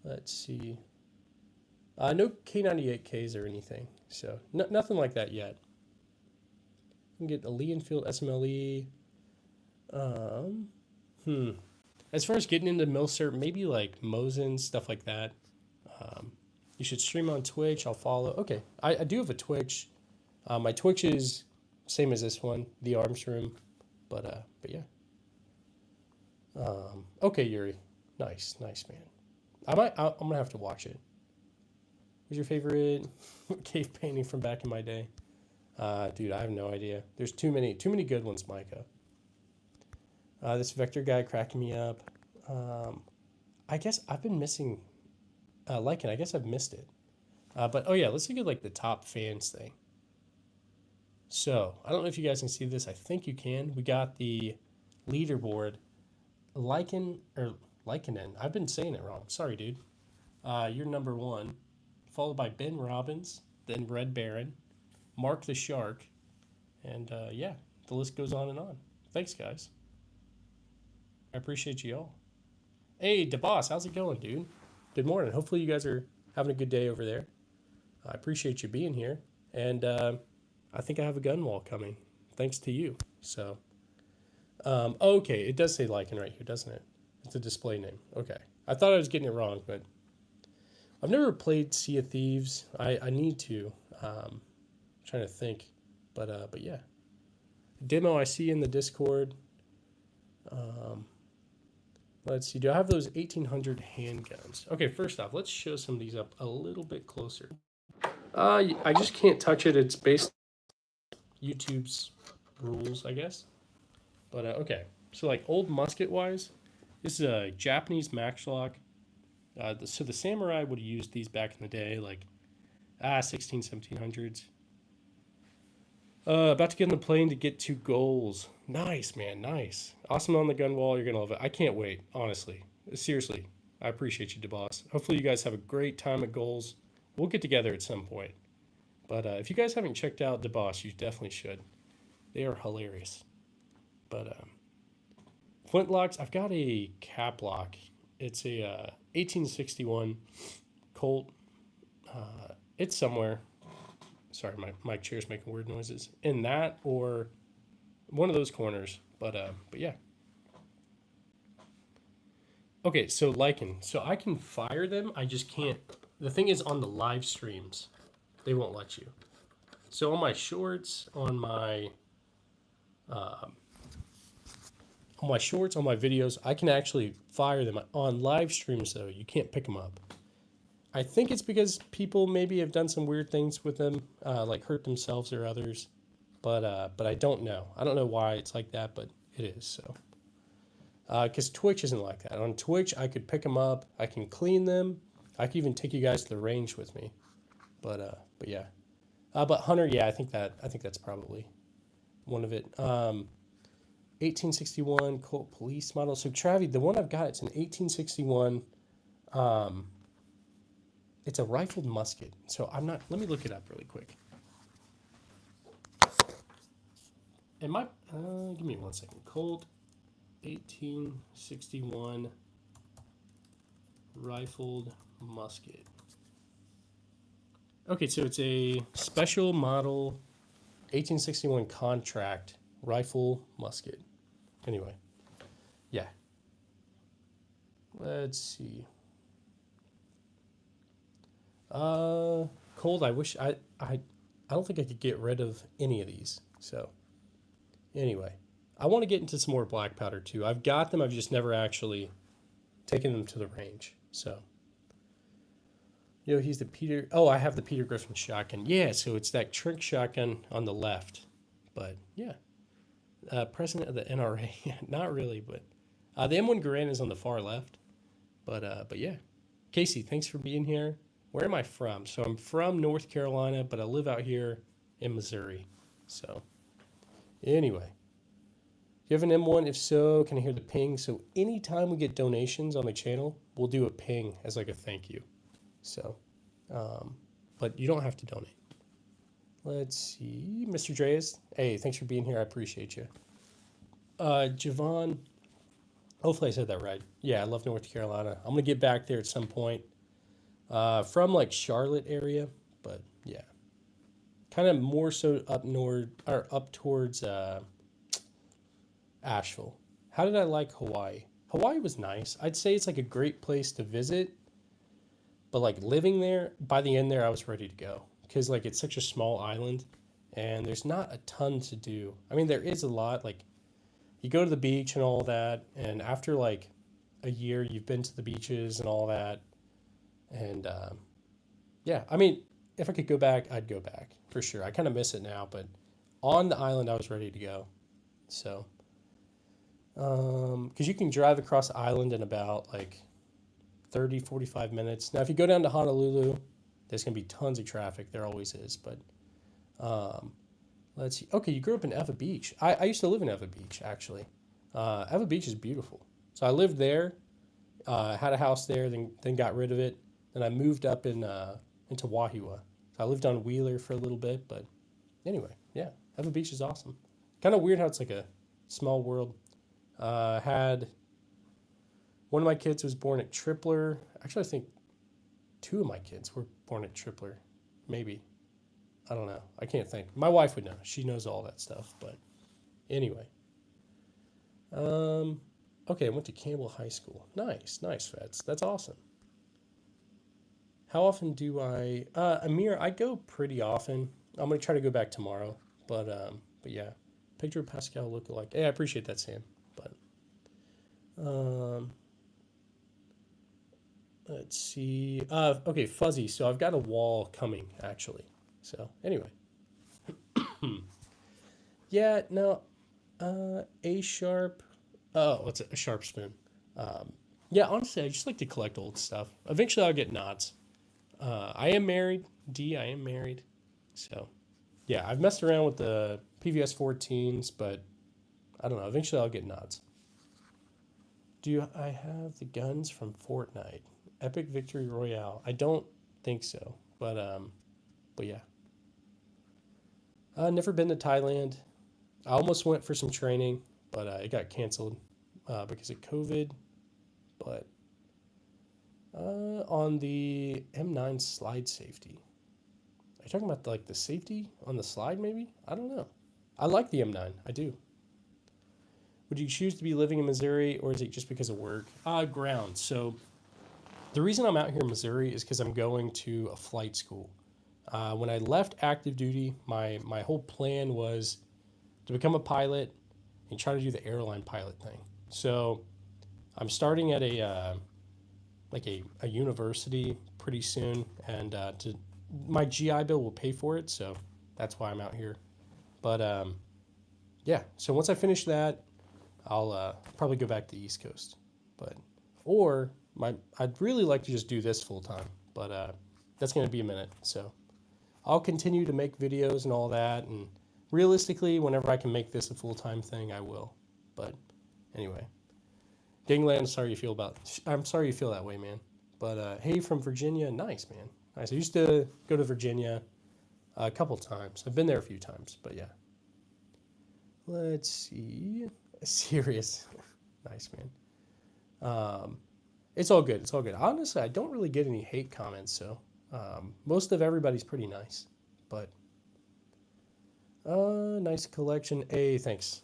Let's see. No K98Ks or anything, so nothing like that yet. You can get a Lee Enfield SMLE. As far as getting into Milcert, maybe like Mosin, stuff like that. You should stream on Twitch. I'll follow. Okay, I do have a Twitch. My Twitch is same as this one, the Arms Room, but yeah. Okay, Yuri, nice, man. I'm gonna have to watch it. What's your favorite cave painting from back in my day? Dude, I have no idea. There's too many good ones, Micah. This Vector guy cracking me up. I guess I've been missing Lycan. I guess I've missed it. But oh yeah, let's look at like the top fans thing. So I don't know if you guys can see this. I think you can. We got the leaderboard. Lycan or Lycanen. I've been saying it wrong. Sorry, dude. You're number one, followed by Ben Robbins, then Red Baron, Mark the Shark, and yeah, the list goes on and on. Thanks, guys. I appreciate you all. Hey, DeBoss, how's it going, dude? Good morning. Hopefully you guys are having a good day over there. I appreciate you being here. And I think I have a gun wall coming, thanks to you. So, okay, it does say Lycan right here, doesn't it? It's a display name. Okay. I thought I was getting it wrong, but I've never played Sea of Thieves. I need to. Trying to think. But yeah. Demo I see in the Discord. Let's see. Do I have those 1800 handguns? Okay, first off, let's show some of these up a little bit closer. I just can't touch it. It's based on YouTube's rules, I guess. But okay. So like old musket wise, this is a Japanese Maxlock. So the samurai would have used these back in the day, like 1700s. About to get on the plane to get 2 goals. Nice, man. Nice. Awesome on the gun wall. You're going to love it. I can't wait, honestly. Seriously. I appreciate you, DeBoss. Hopefully, you guys have a great time at goals. We'll get together at some point. But if you guys haven't checked out DeBoss, you definitely should. They are hilarious. But flintlocks, I've got a cap lock. It's a 1861 Colt. It's somewhere. Sorry, my chair's making weird noises. In that or one of those corners. But yeah. Okay, so Lycan. So I can fire them. I just can't. The thing is, on the live streams, they won't let you. So on my shorts, on my shorts, on my videos, I can actually fire them. On live streams, though, you can't pick them up. I think it's because people maybe have done some weird things with them, like hurt themselves or others. But I don't know. I don't know why it's like that, but it is so. Because Twitch isn't like that. On Twitch, I could pick them up. I can clean them. I could even take you guys to the range with me. But yeah. But Hunter, yeah, I think that's probably one of it. 1861 Colt Police model. So Travi, the one I've got, it's an 1861. It's a rifled musket. So I'm not. Let me look it up really quick. Give me 1 second. Colt 1861 rifled musket. Okay, so it's a special model 1861 contract rifle musket. Anyway, yeah. Let's see. Cold. I wish I don't think I could get rid of any of these. So anyway, I want to get into some more black powder too. I've got them. I've just never actually taken them to the range. So. He's the Peter. Oh, I have the Peter Griffin shotgun. Yeah, so it's that trick shotgun on the left. But yeah, president of the NRA. Not really, but the M1 Garand is on the far left. But yeah, Casey, thanks for being here. Where am I from? So I'm from North Carolina, but I live out here in Missouri. So anyway, you have an M1? If so, can I hear the ping? So anytime we get donations on the channel, we'll do a ping as like a thank you. So, but you don't have to donate. Let's see, Mr. Dreas. Hey, thanks for being here. I appreciate you. Javon, hopefully I said that right. Yeah, I love North Carolina. I'm gonna get back there at some point. From like Charlotte area, but yeah, kind of more so up north or up towards Asheville. How did I like Hawaii? Hawaii was nice. I'd say it's like a great place to visit. But like living there, by the end there, I was ready to go because like it's such a small island, and there's not a ton to do. I mean, there is a lot. Like you go to the beach and all that, and after like a year, you've been to the beaches and all that, and yeah. I mean, if I could go back, I'd go back for sure. I kind of miss it now, but on the island, I was ready to go. So, because you can drive across the island in about like 30, 45 minutes. Now, if you go down to Honolulu, there's going to be tons of traffic. There always is. But let's see. Okay, you grew up in Eva Beach. I used to live in Eva Beach, actually. Eva Beach is beautiful. So I lived there, had a house there, then got rid of it. Then I moved up into Wahua. So I lived on Wheeler for a little bit. But anyway, yeah, Eva Beach is awesome. Kind of weird how it's like a small world. Had... One of my kids was born at Tripler. Actually, I think 2 of my kids were born at Tripler. Maybe. I don't know. I can't think. My wife would know. She knows all that stuff. But anyway. Okay, I went to Campbell High School. Nice, Feds. That's awesome. How often do I... Amir, I go pretty often. I'm going to try to go back tomorrow. But yeah. Pedro Pascal lookalike. Hey, I appreciate that, Sam. But... let's see. Okay, Fuzzy. So I've got a wall coming, actually. So anyway. Yeah, no. A sharp. Oh, what's it? A sharp spoon. Yeah, honestly, I just like to collect old stuff. Eventually, I'll get knots. I am married. I am married. So, Yeah, I've messed around with the PVS 14s, but I don't know. Eventually, I'll get nuts. Do I have the guns from Fortnite? Epic Victory Royale. I don't think so, but yeah. Never been to Thailand. I almost went for some training, but it got canceled because of COVID. But on the M9 slide safety, are you talking about like the safety on the slide? Maybe I don't know. I like the M9. I do. Would you choose to be living in Missouri, or is it just because of work? Ground. So the reason I'm out here in Missouri is because I'm going to a flight school. When I left active duty, my whole plan was to become a pilot and try to do the airline pilot thing. So I'm starting at a university pretty soon, and my GI Bill will pay for it, so that's why I'm out here. But yeah, so once I finish that, I'll probably go back to the East Coast. But or I'd really like to just do this full time, but that's going to be a minute. So I'll continue to make videos and all that, and realistically, whenever I can make this a full time thing, I will. But anyway, Dingland, I'm sorry you feel that way, man. But hey, from Virginia, nice, man. Nice. I used to go to Virginia a couple times. I've been there a few times, but yeah. Let's see. Serious. Nice, man. It's all good. It's all good. Honestly, I don't really get any hate comments, so most of everybody's pretty nice. But nice collection. Hey, thanks.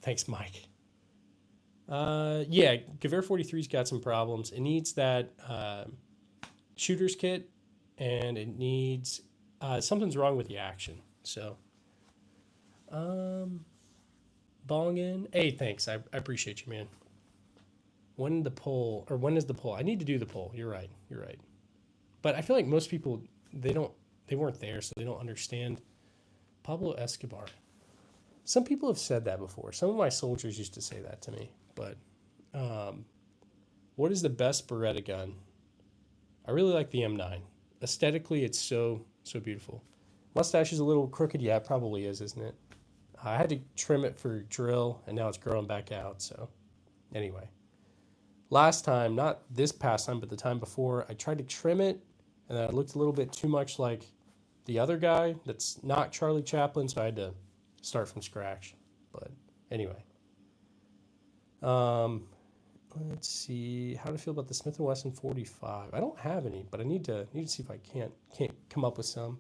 Thanks, Mike. Yeah, Gewehr 43's got some problems. It needs that shooter's kit, and it needs something's wrong with the action. So, bong in. Hey, thanks. I appreciate you, man. When is the poll? I need to do the poll. You're right. You're right. But I feel like most people they weren't there, so they don't understand Pablo Escobar. Some people have said that before. Some of my soldiers used to say that to me. But what is the best Beretta gun? I really like the M9. Aesthetically, it's so beautiful. Mustache is a little crooked. Yeah, it probably is, isn't it? I had to trim it for drill, and now it's growing back out. So anyway, last time, not this past time, but the time before, I tried to trim it, and then it looked a little bit too much like the other guy that's not Charlie Chaplin, so I had to start from scratch. But anyway, let's see how to feel about the Smith & Wesson 45. I don't have any, but I need to see if I can't come up with some.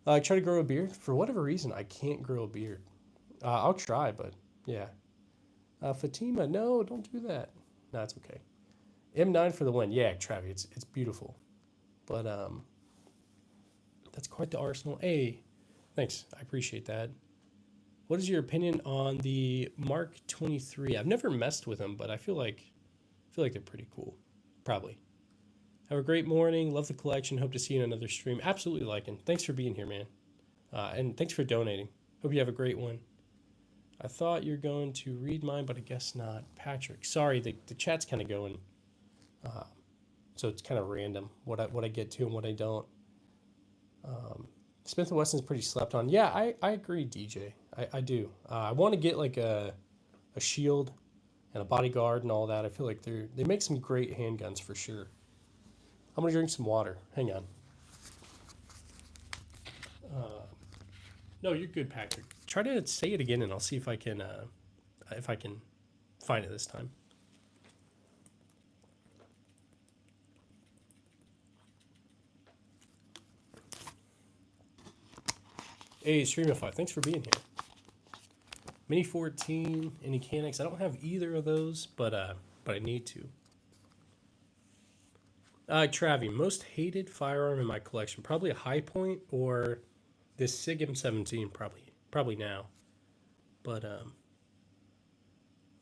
I try to grow a beard. For whatever reason, I can't grow a beard. I'll try, but yeah. Fatima, no, don't do that. No, it's okay. M9 for the win. Yeah, Travi, it's beautiful. But that's quite the arsenal. Hey, thanks. I appreciate that. What is your opinion on the Mark 23? I've never messed with them, but I feel like they're pretty cool. Probably. Have a great morning. Love the collection. Hope to see you in another stream. Absolutely, Lycan. Thanks for being here, man. And thanks for donating. Hope you have a great one. I thought you're going to read mine, but I guess not. Patrick, sorry, the chat's kind of going, so it's kind of random what I get to and what I don't. Smith & Wesson's pretty slept on. Yeah, I agree, DJ. I do. I want to get like a shield and a bodyguard and all that. I feel like they make some great handguns for sure. I'm gonna drink some water. Hang on. No, you're good, Patrick. Try to say it again, and I'll see if I can find it this time. Hey, Streamify, thanks for being here. Mini 14, any Canics? I don't have either of those, but I need to. Travi, most hated firearm in my collection, probably a High Point or this SIG M17, probably now. But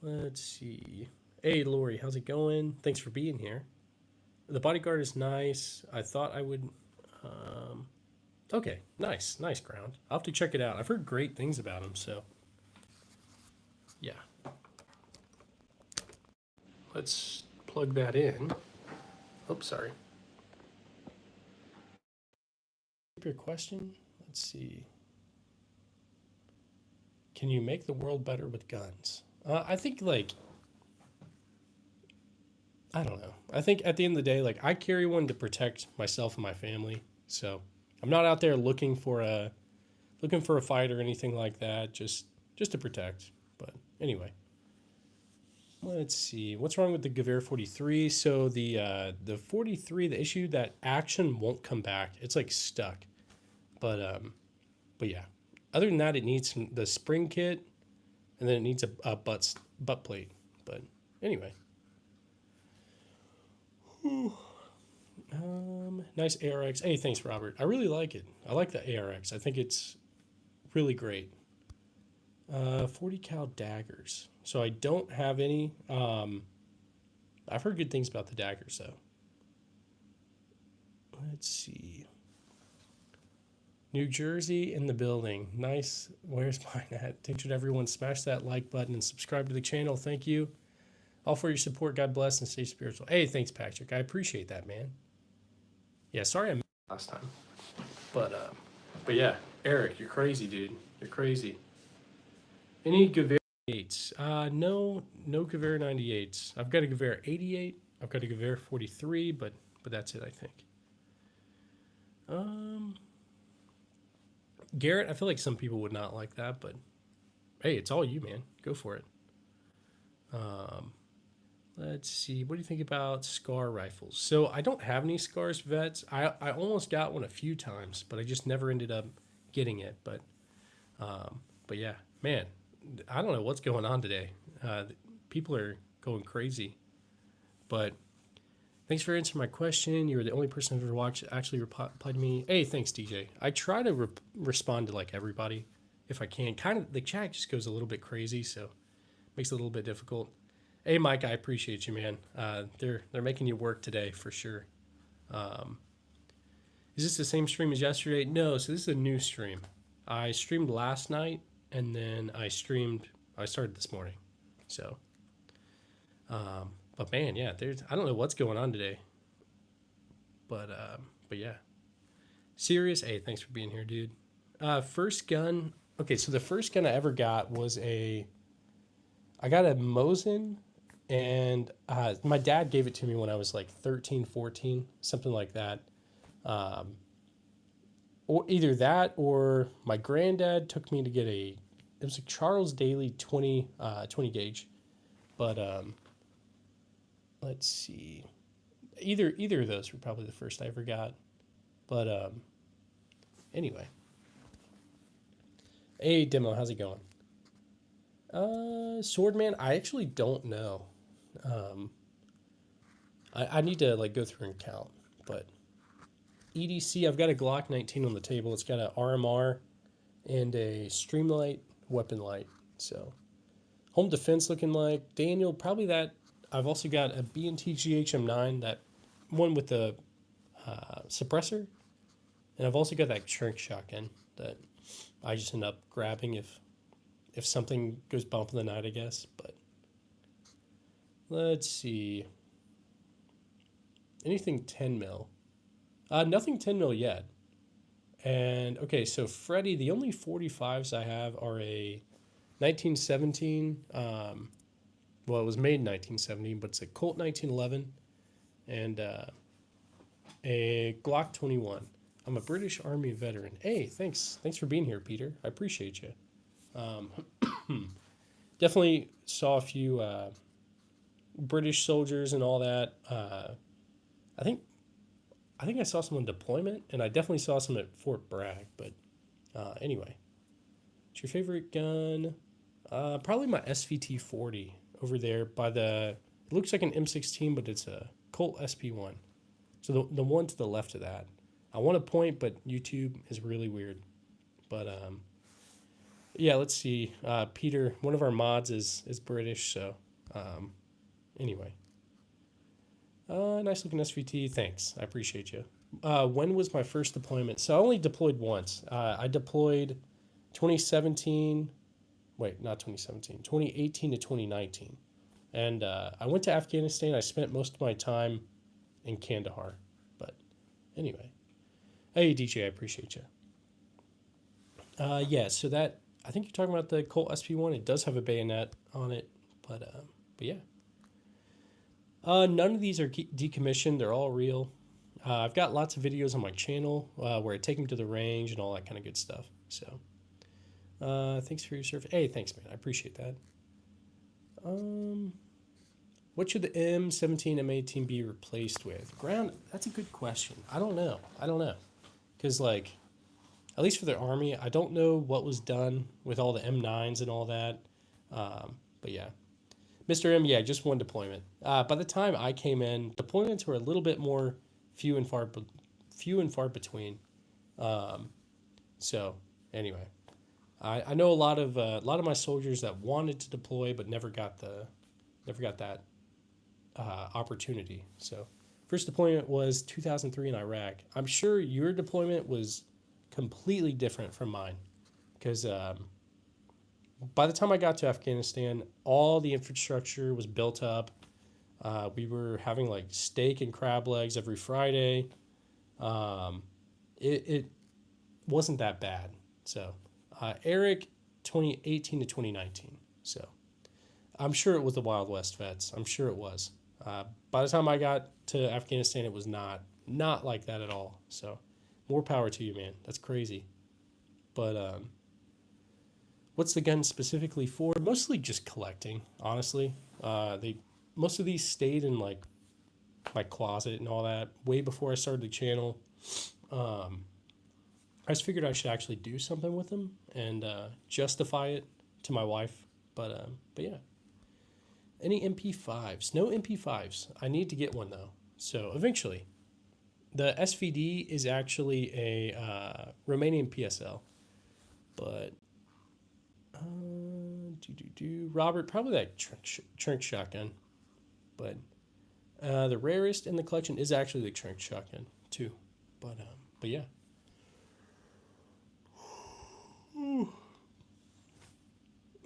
let's see. Hey, Lori, how's it going? Thanks for being here. The bodyguard is nice. I thought I would. Okay, nice ground. I'll have to check it out. I've heard great things about him, so yeah. Let's plug that in. Oops, sorry. Your question. Let's see. can you make the world better with guns? I think I don't know. I think at the end of the day, I carry one to protect myself and my family. So I'm not out there looking for a fight or anything like that. Just to protect. But anyway, let's see. What's wrong with the Gewehr 43? So the 43, the issue that action won't come back. It's stuck. But yeah. Other than that, it needs the spring kit, and then it needs a butt plate. But anyway. Nice ARX. Hey, thanks, Robert. I really like it. I like the ARX. I think it's really great. 40 cal daggers. So I don't have any. I've heard good things about the daggers, though. Let's see. New Jersey in the building. Nice. Where's mine at? Attention, everyone. Smash that like button and subscribe to the channel. Thank you. All for your support. God bless and stay spiritual. Hey, thanks, Patrick. I appreciate that, man. Yeah, sorry I missed last time. But yeah, Eric, you're crazy, dude. You're crazy. Any Gewehr 98s? No Gewehr 98s. I've got a Gewehr 88. I've got a Gewehr 43, but that's it, I think. Garrett, I feel like some people would not like that, but hey, it's all you, man. Go for it. Let's see. What do you think about SCAR rifles? So I don't have any SCARs vets. I almost got one a few times, but I just never ended up getting it. But yeah, man, I don't know what's going on today. People are going crazy. But thanks for answering my question. You were the only person who ever actually replied to me. Hey, thanks, DJ. I try to respond to everybody if I can. Kind of the chat just goes a little bit crazy, so it makes it a little bit difficult. Hey, Mike, I appreciate you, man. They're making you work today for sure. Is this the same stream as yesterday? No, so this is a new stream. I streamed last night, and then I started this morning. So, but man, yeah, I don't know what's going on today. But yeah. Serious, hey, thanks for being here, dude. First gun. Okay, so the first gun I ever got was I got a Mosin. And my dad gave it to me when I was 13, 14, something like that. Or either that or my granddad took me to get it was a Charles Daly 20 gauge. But let's see. Either of those were probably the first I ever got. But anyway. Hey, Demo, how's it going? Swordman, I actually don't know. I need to go through and count, but EDC, I've got a Glock 19 on the table. It's got an RMR and a Streamlight weapon light. So home defense looking like Daniel, probably that. I've also got a B&T GHM9, that one with the suppressor, and I've also got that shrink shotgun that I just end up grabbing if something goes bump in the night, I guess. But let's see. Anything 10 mil? Nothing 10 mil yet. And okay, so Freddy, the only 45s I have are a 1917. Well, it was made in 1917, but it's a Colt 1911 and a Glock 21. I'm a British Army veteran. Hey, thanks for being here, Peter. I appreciate you. Definitely saw a few British soldiers and all that. I think I saw some on deployment, and I definitely saw some at Fort Bragg. But anyway, what's your favorite gun? Probably my SVT 40 over there by the. It looks like an M16, but it's a Colt SP1. So the one to the left of that. I want to point, but YouTube is really weird. But yeah, let's see. Peter, one of our mods is British, so anyway. Nice looking SVT. Thanks. I appreciate you. When was my first deployment? So I only deployed once. I deployed 2017. Wait, not 2017. 2018 to 2019. And I went to Afghanistan. I spent most of my time in Kandahar. But anyway. Hey, DJ, I appreciate you. Yeah, so that I think you're talking about the Colt SP1. It does have a bayonet on it, but yeah. None of these are decommissioned. They're all real. I've got lots of videos on my channel where I take them to the range and all that kind of good stuff. So, thanks for your service. Hey, thanks, man. I appreciate that. What should the M17 M18 be replaced with? Ground. That's a good question. I don't know. Because like, at least for the Army, I don't know what was done with all the M9s and all that. But yeah. Mr. M, yeah, just one deployment. By the time I came in, deployments were a little bit more few and far between. So anyway, I know a lot of my soldiers that wanted to deploy but never got that opportunity. So first deployment was 2003 in Iraq. I'm sure your deployment was completely different from mine because by the time I got to Afghanistan, all the infrastructure was built up. We were having like steak and crab legs every Friday. It wasn't that bad. So Eric, 2018 to 2019. So I'm sure it was the Wild West vets. I'm sure it was. By the time I got to Afghanistan, it was not like that at all. So more power to you, man. That's crazy. But what's the gun specifically for? Mostly just collecting, honestly. Most of these stayed in like my closet and all that way before I started the channel. I just figured I should actually do something with them and justify it to my wife. But yeah. Any MP5s? No MP5s. I need to get one though. So eventually. The SVD is actually a Romanian PSL. But Robert, probably that Trunk shotgun. But the rarest in the collection is actually the Trunk shotgun too. But yeah.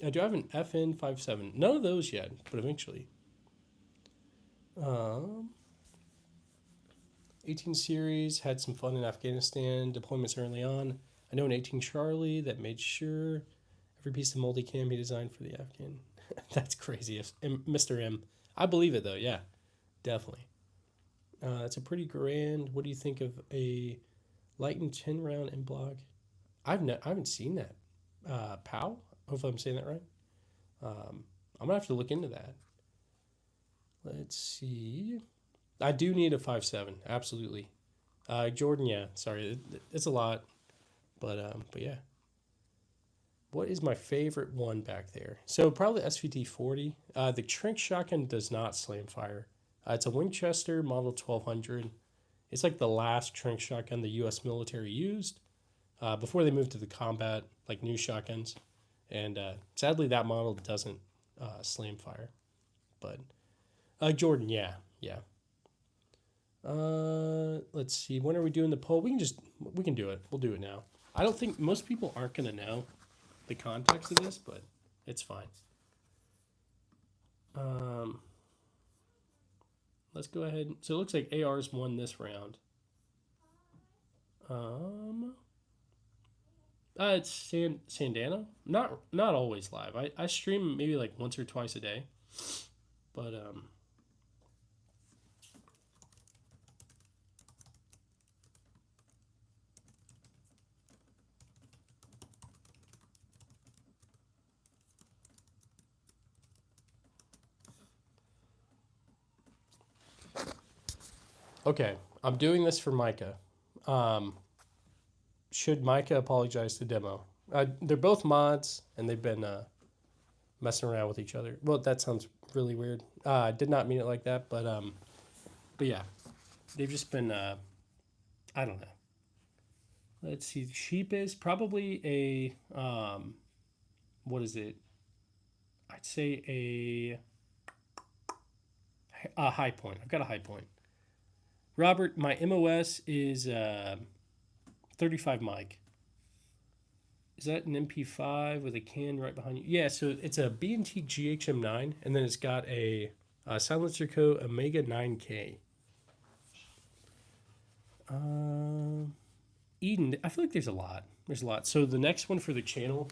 I do have an FN57. None of those yet, but eventually. 18 series, had some fun in Afghanistan, deployments early on. I know an 18 Charlie that made sure every piece of multicam he designed for the Afghan. That's crazy. Mr. M. I believe it though, yeah, definitely. That's a pretty grand. What do you think of a light and 10 round in block? I haven't seen that. POW? Hopefully I'm saying that right. I'm gonna have to look into that. Let's see. I do need a 5.7, absolutely. Jordan, yeah, sorry, it's a lot, but yeah. What is my favorite one back there? So probably SVT-40. The Trink shotgun does not slam fire. It's a Winchester Model 1200. It's like the last Trink shotgun the U.S. military used before they moved to the combat, like new shotguns. And sadly, that model doesn't slam fire. But Jordan, yeah. Let's see. When are we doing the poll? We can do it. We'll do it now. I don't think most people aren't gonna know the context of this, but it's fine. Let's go ahead. So it looks like AR's won this round. It's Sandana. Not always live. I stream maybe like once or twice a day, but okay. I'm doing this for Micah. Should Micah apologize to Demo? They're both mods, and they've been messing around with each other. Well, that sounds really weird. I did not mean it like that, but yeah, they've just been I don't know. Let's see. Sheep is probably a what is it? I'd say a high point. I've got a high point. Robert, my MOS is 35 mic. Is that an MP5 with a can right behind you? Yeah, so it's a B&T GHM9, and then it's got a Silencer Co. Omega 9K. Eden, I feel like there's a lot. There's a lot. So the next one for the channel,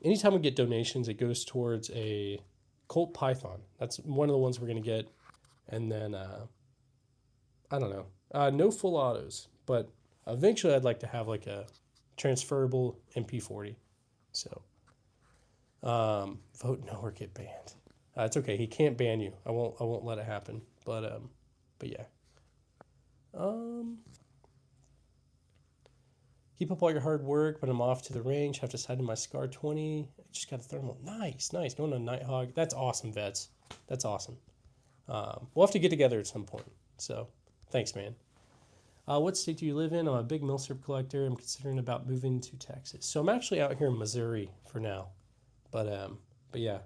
anytime we get donations, it goes towards a Colt Python. That's one of the ones we're gonna get, and then I don't know, no full autos, but eventually I'd like to have like a transferable MP40. So vote no or get banned. It's okay. He can't ban you. I won't. I won't let it happen. But yeah. Um, Keep up all your hard work, but I'm off to the range. Have to side in my Scar 20. I just got a thermal. Nice, nice. Going on Nighthawk. That's awesome, vets. That's awesome. We'll have to get together at some point. So, thanks, man. What state do you live in? I'm a big milsurp collector. I'm considering about moving to Texas. So I'm actually out here in Missouri for now. But yeah,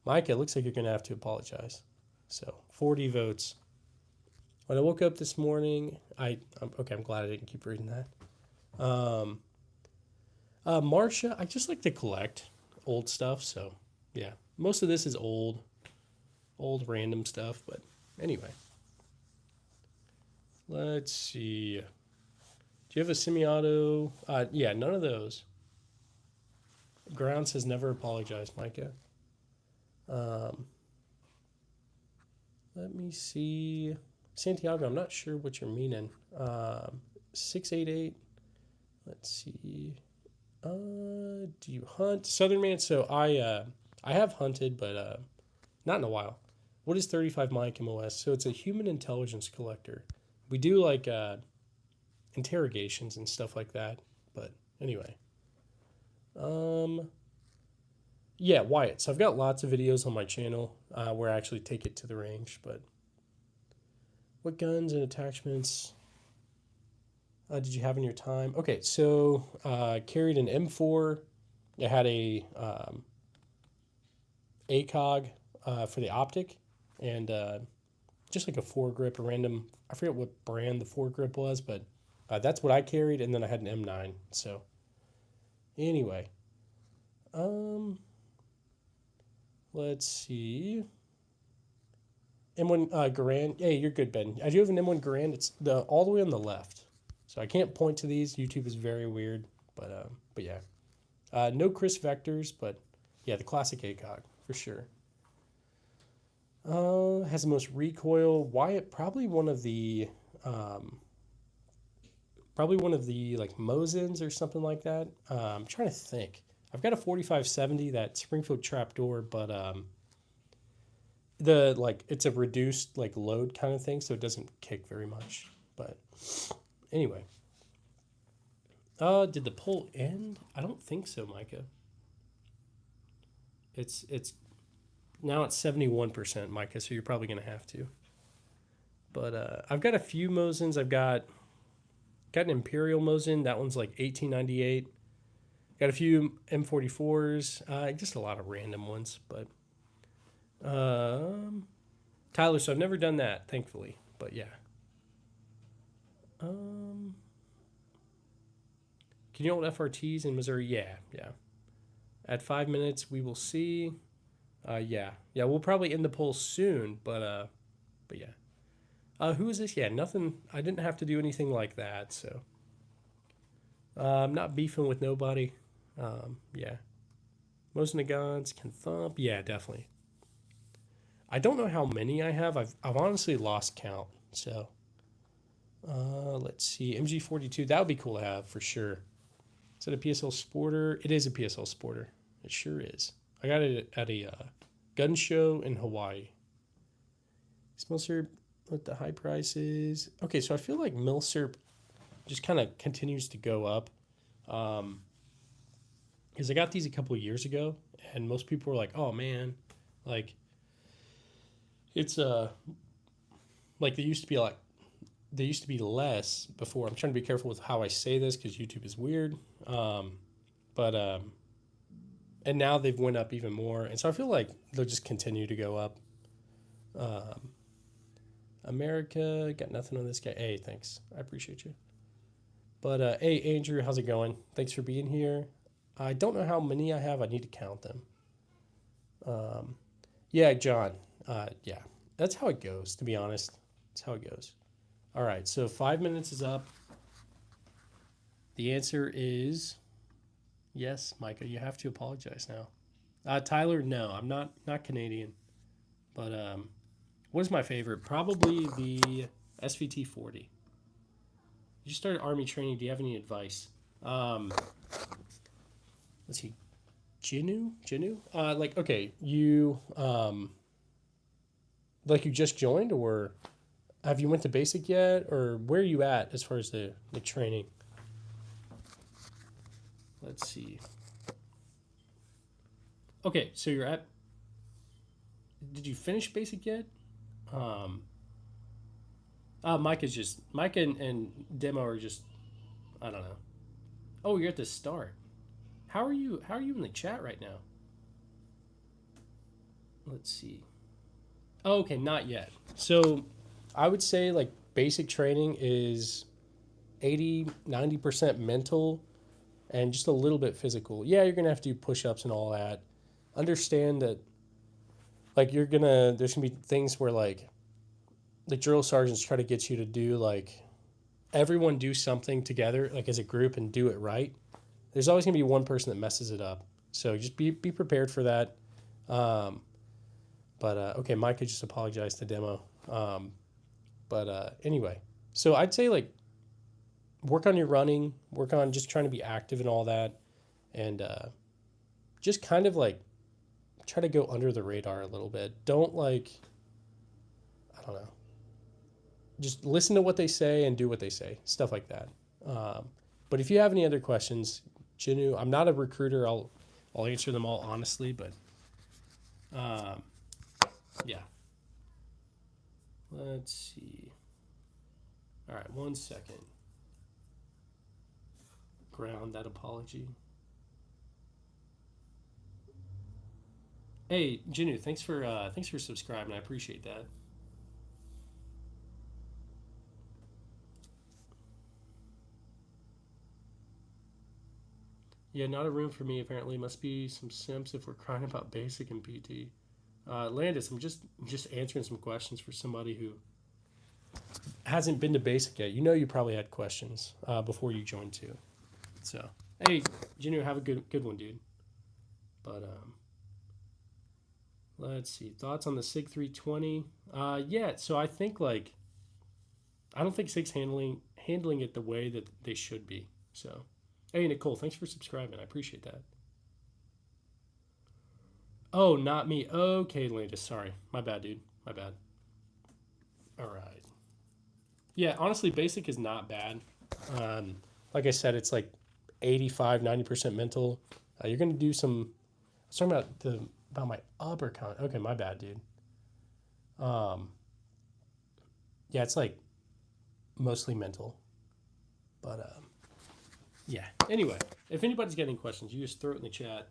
Mike, it looks like you're gonna have to apologize. So 40 votes. When I woke up this morning, okay. I'm glad I didn't keep reading that. Marcia, I just like to collect old stuff. So yeah, most of this is old random stuff. But anyway, let's see. Do you have a semi-auto? Yeah, none of those. Ground says never apologize, Micah. Let me see. Santiago, I'm not sure what you're meaning. 688. Let's see. Do you hunt? Southern Man. So I have hunted, but not in a while. What is 35 Mike MOS? So it's a human intelligence collector. We do like interrogations and stuff like that. But anyway. Yeah, Wyatt. So I've got lots of videos on my channel where I actually take it to the range. But what guns and attachments did you have in your time? Okay, so carried an M4. It had a ACOG for the optic, and just like a foregrip, a random. I forget what brand the foregrip was, but that's what I carried, and then I had an M9. So anyway, let's see. M1 Garand. Hey, you're good, Ben. I do have an M1 Garand. It's all the way on the left, so I can't point to these. YouTube is very weird, but yeah. No Chris Vectors, but yeah, the classic ACOG for sure. Has the most recoil. Wyatt, probably one of the like Mosins or something like that. I'm trying to think. I've got a 4570, that Springfield trapdoor, but it's a reduced like load kind of thing, so it doesn't kick very much. But anyway, did the poll end? I don't think so, Micah. It's now it's 71%, Micah, so you're probably gonna have to. But I've got a few Mosins. I've got an Imperial Mosin. That one's like 1898. Got a few M44s. Just a lot of random ones, but Tyler. So I've never done that, thankfully. But yeah. Can you hold FRTs in Missouri? Yeah. At 5 minutes, we will see. Yeah. We'll probably end the poll soon, but yeah. Who is this? Yeah, nothing. I didn't have to do anything like that, so I'm not beefing with nobody. Yeah. Most Nagans can thump. Yeah, definitely. I don't know how many I have. I've honestly lost count. So let's see. MG42. That would be cool to have for sure. Is it a PSL Sporter? It is a PSL Sporter. It sure is. I got it at a gun show in Hawaii. Is Milsurp with the high prices? Okay, so I feel like Milsurp just kind of continues to go up. Because I got these a couple of years ago, and most people were like, "Oh man, like it's like they used to be less before." I'm trying to be careful with how I say this because YouTube is weird, but and now they've went up even more, and so I feel like they'll just continue to go up. America got nothing on this guy. Hey, thanks, I appreciate you. But hey, Andrew, how's it going? Thanks for being here. I don't know how many I have. I need to count them. Yeah, John. Yeah, that's how it goes, to be honest. That's how it goes. All right, so 5 minutes is up. The answer is yes, Micah. You have to apologize now. Tyler, no, I'm not Canadian, but what is my favorite? Probably the SVT 40. You started Army training. Do you have any advice? Um, let's see, Jinu. Okay, you like you just joined, or have you went to basic yet, or where are you at as far as the training? Let's see. Okay, so you're at. Did you finish basic yet? Um, Mike and Demo are just, I don't know. Oh, you're at the start. How are you? How are you in the chat right now? Let's see. Oh, okay, not yet. So, I would say like basic training is 80-90% mental and just a little bit physical. Yeah, you're gonna have to do push-ups and all that. Understand that like there's gonna be things where like the drill sergeants try to get you to do like everyone do something together like as a group and do it right. There's always gonna be one person that messes it up. So just be prepared for that. Um, but okay, Mike could just apologize to Demo. Anyway, so I'd say like work on your running, work on just trying to be active and all that, and just kind of like try to go under the radar a little bit. Don't like, I don't know, just listen to what they say and do what they say, stuff like that. But if you have any other questions, Jinu, I'm not a recruiter. I'll answer them all honestly, but um, yeah. Let's see. All right, 1 second. Ground that apology. Hey, Jinu, thanks for subscribing. I appreciate that. Yeah, not a room for me. Apparently, must be some simps if we're crying about basic and PT. Landis, I'm just answering some questions for somebody who hasn't been to basic yet. You know, you probably had questions before you joined too. So, hey, Junior, have a good one, dude. But let's see, thoughts on the SIG 320. Yeah, so I think like I don't think SIG's handling it the way that they should be. So, hey, Nicole, thanks for subscribing. I appreciate that. Oh, not me. Okay, Landis. Sorry. My bad, dude. My bad. All right. Yeah, honestly, basic is not bad. Um, like I said, it's like 85-90% mental. You're going to do some. I was talking about my upper con. Okay, my bad, dude. Um, yeah, it's like mostly mental. But yeah. Anyway, if anybody's got any questions, you just throw it in the chat.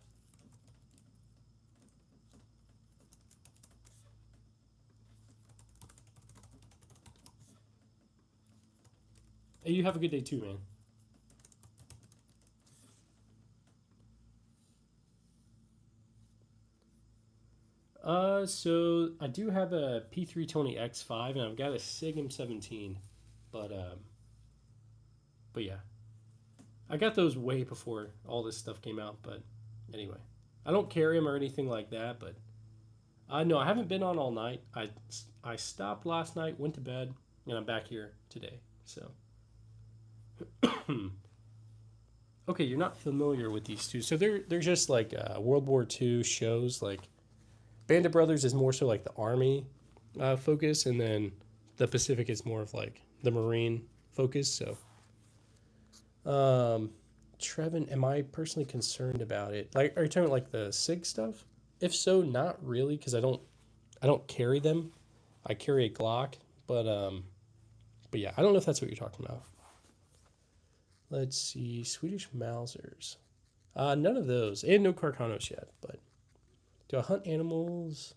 Hey, you have a good day too, man. So I do have a P320X5 and I've got a SIG M17, but yeah, I got those way before all this stuff came out. But anyway, I don't carry them or anything like that. But no, I haven't been on all night. I stopped last night, went to bed, and I'm back here today. So okay, you're not familiar with these two, so they're just like World War II shows. Like Band of Brothers is more so like the Army focus, and then the Pacific is more of like the Marine focus. So, Trevin, am I personally concerned about it? Like, are you talking about like the SIG stuff? If so, not really, because I don't carry them. I carry a Glock, but yeah, I don't know if that's what you're talking about. Let's see, Swedish Mausers. None of those, and no Carcanos yet. But do I hunt animals?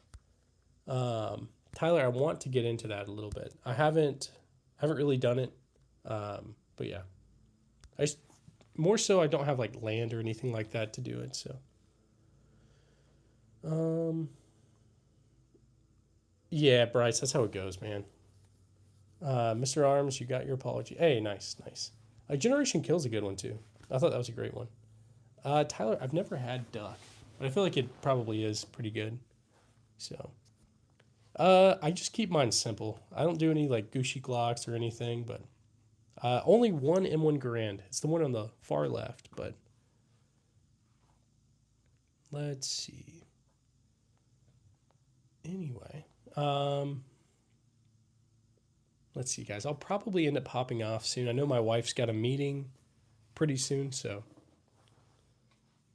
Tyler, I want to get into that a little bit. I haven't really done it, but yeah, more so I don't have like land or anything like that to do it. So, yeah, Bryce, that's how it goes, man. Mr. Arms, you got your apology. Hey, nice. Generation Kill's a good one too. I thought that was a great one. Tyler, I've never had duck, but I feel like it probably is pretty good. So, I just keep mine simple. I don't do any like Gucci Glocks or anything, but only one M1 Garand. It's the one on the far left, but let's see. Anyway, let's see, guys. I'll probably end up popping off soon. I know my wife's got a meeting pretty soon, so.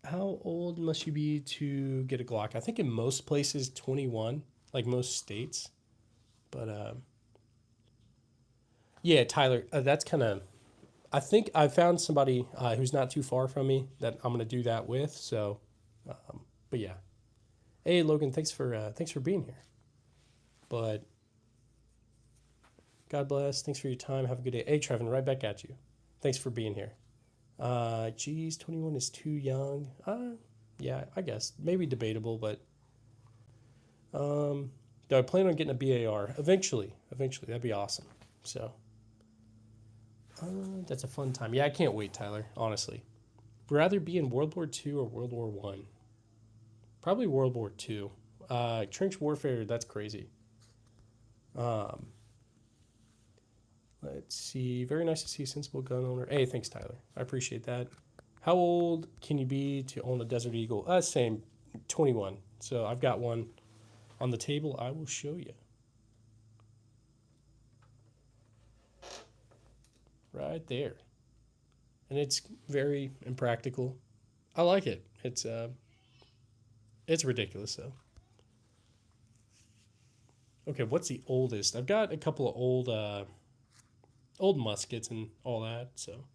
How old must you be to get a Glock? I think in most places, 21, like most states. But yeah, Tyler, that's kind of. I think I found somebody who's not too far from me that I'm gonna do that with. So, but yeah. Hey, Logan, thanks for being here. But God bless. Thanks for your time. Have a good day. Hey, Trevin, right back at you. Thanks for being here. Geez, 21 is too young. Yeah, I guess maybe debatable, but do I plan on getting a BAR eventually? Eventually, that'd be awesome. So, that's a fun time. Yeah, I can't wait, Tyler. Honestly, would rather be in World War II or World War One. Probably World War II. Trench warfare, that's crazy. Let's see. Very nice to see a sensible gun owner. Hey, thanks, Tyler. I appreciate that. How old can you be to own a Desert Eagle? Same, 21. So I've got one on the table. I will show you. Right there. And it's very impractical. I like it. It's ridiculous though. Okay, what's the oldest? I've got a couple of old muskets and all that, so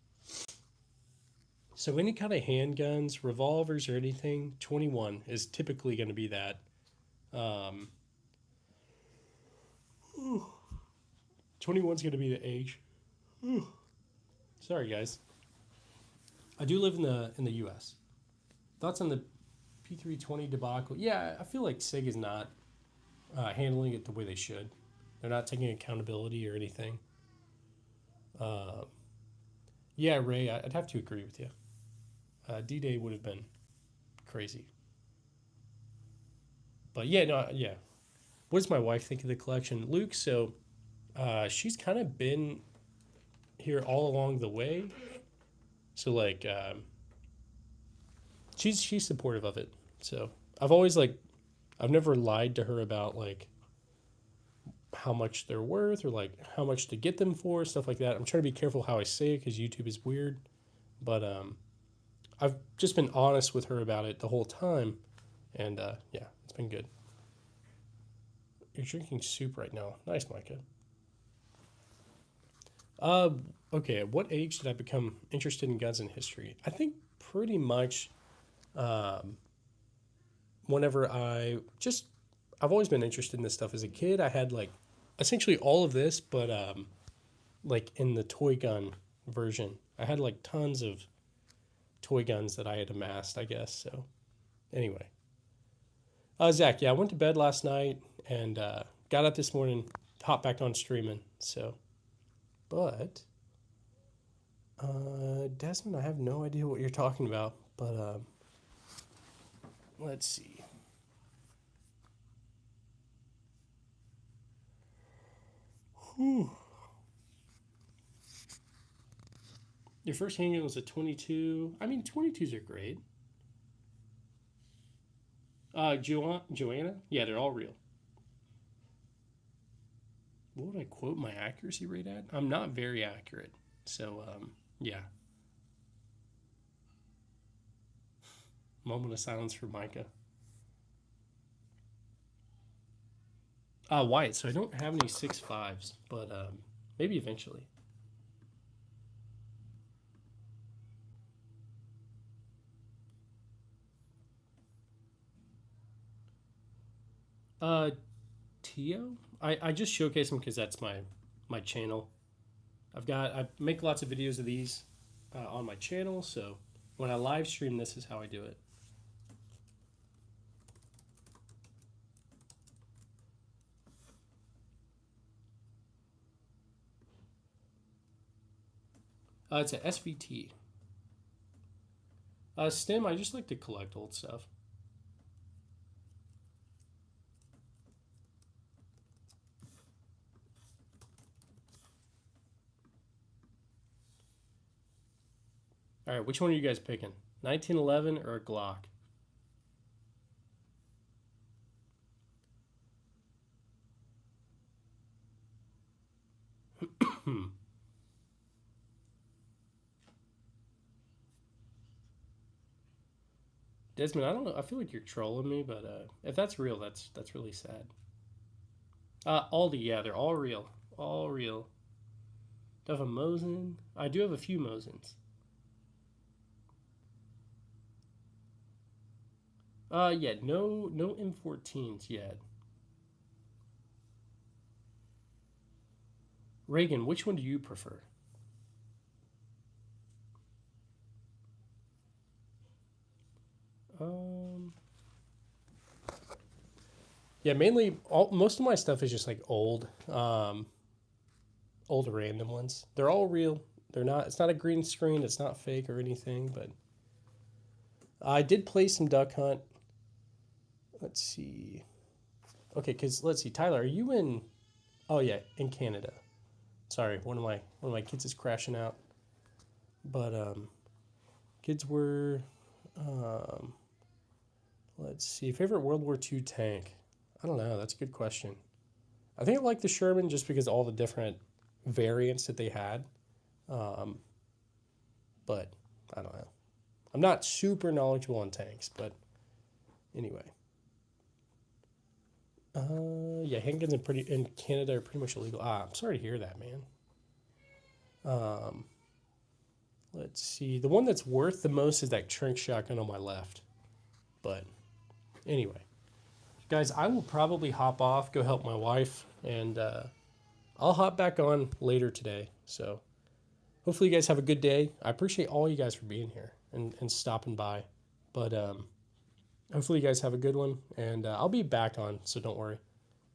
any kind of handguns, revolvers, or anything, 21 is typically going to be that. 21 is going to be the age. Sorry, guys. I do live in the U.S. Thoughts on the P320 debacle? Yeah, I feel like SIG is not handling it the way they should. They're not taking accountability or anything. Yeah, Ray, I'd have to agree with you. D-Day would have been crazy. But yeah, no, yeah. What does my wife think of the collection? Luke, so she's kind of been here all along the way. So like she's supportive of it. So I've never lied to her about like how much they're worth or like how much to get them for, stuff like that. I'm trying to be careful how I say it because YouTube is weird. But I've just been honest with her about it the whole time. And yeah, it's been good. You're drinking soup right now. Nice, Micah. Okay, at what age did I become interested in guns and history? I think pretty much whenever I've always been interested in this stuff. As a kid, I had like essentially all of this, but like in the toy gun version. I had like tons of toy guns that I had amassed, I guess. So anyway. Zach, yeah, I went to bed last night and got up this morning, hopped back on streaming. So, but Desmond, I have no idea what you're talking about. But let's see. Whew. Your first handgun was a 22. I mean, 22s are great. Joanna? Yeah, they're all real. What would I quote my accuracy rate at? I'm not very accurate. So, yeah. Moment of silence for Micah. White, so I don't have any 6.5s, but maybe eventually. Tio? I just showcase them because that's my channel. I make lots of videos of these on my channel, so when I live stream, this is how I do it. It's a SVT. Stim, I just like to collect old stuff. All right, which one are you guys picking? 1911 or a Glock? Desmond, I don't know. I feel like you're trolling me, but if that's real, that's really sad. Aldi, yeah, they're all real, all real. Do I have a Mosin? I do have a few Mosins. Yeah, no M14s yet. Reagan, which one do you prefer? Um, yeah, mainly most of my stuff is just like old random ones. They're all real. They're not. It's not a green screen. It's not fake or anything. But I did play some Duck Hunt. Let's see. Okay, because let's see, Tyler, are you in? Oh yeah, in Canada. Sorry, one of my kids is crashing out. But kids were um, let's see, favorite World War II tank. I don't know. That's a good question. I think I like the Sherman just because all the different variants that they had. Um, but I don't know. I'm not super knowledgeable on tanks, but anyway. Yeah, handguns in Canada are pretty much illegal. I'm sorry to hear that, man. Um, let's see. The one that's worth the most is that Trink shotgun on my left. But anyway, guys, I will probably hop off, go help my wife, and I'll hop back on later today. So hopefully you guys have a good day. I appreciate all you guys for being here and stopping by. But hopefully you guys have a good one, and I'll be back on, so don't worry.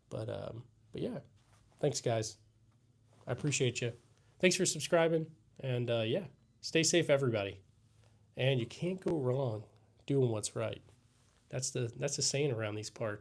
But yeah, thanks guys. I appreciate you. Thanks for subscribing, and yeah, stay safe, everybody. And you can't go wrong doing what's right. That's the saying around these parts.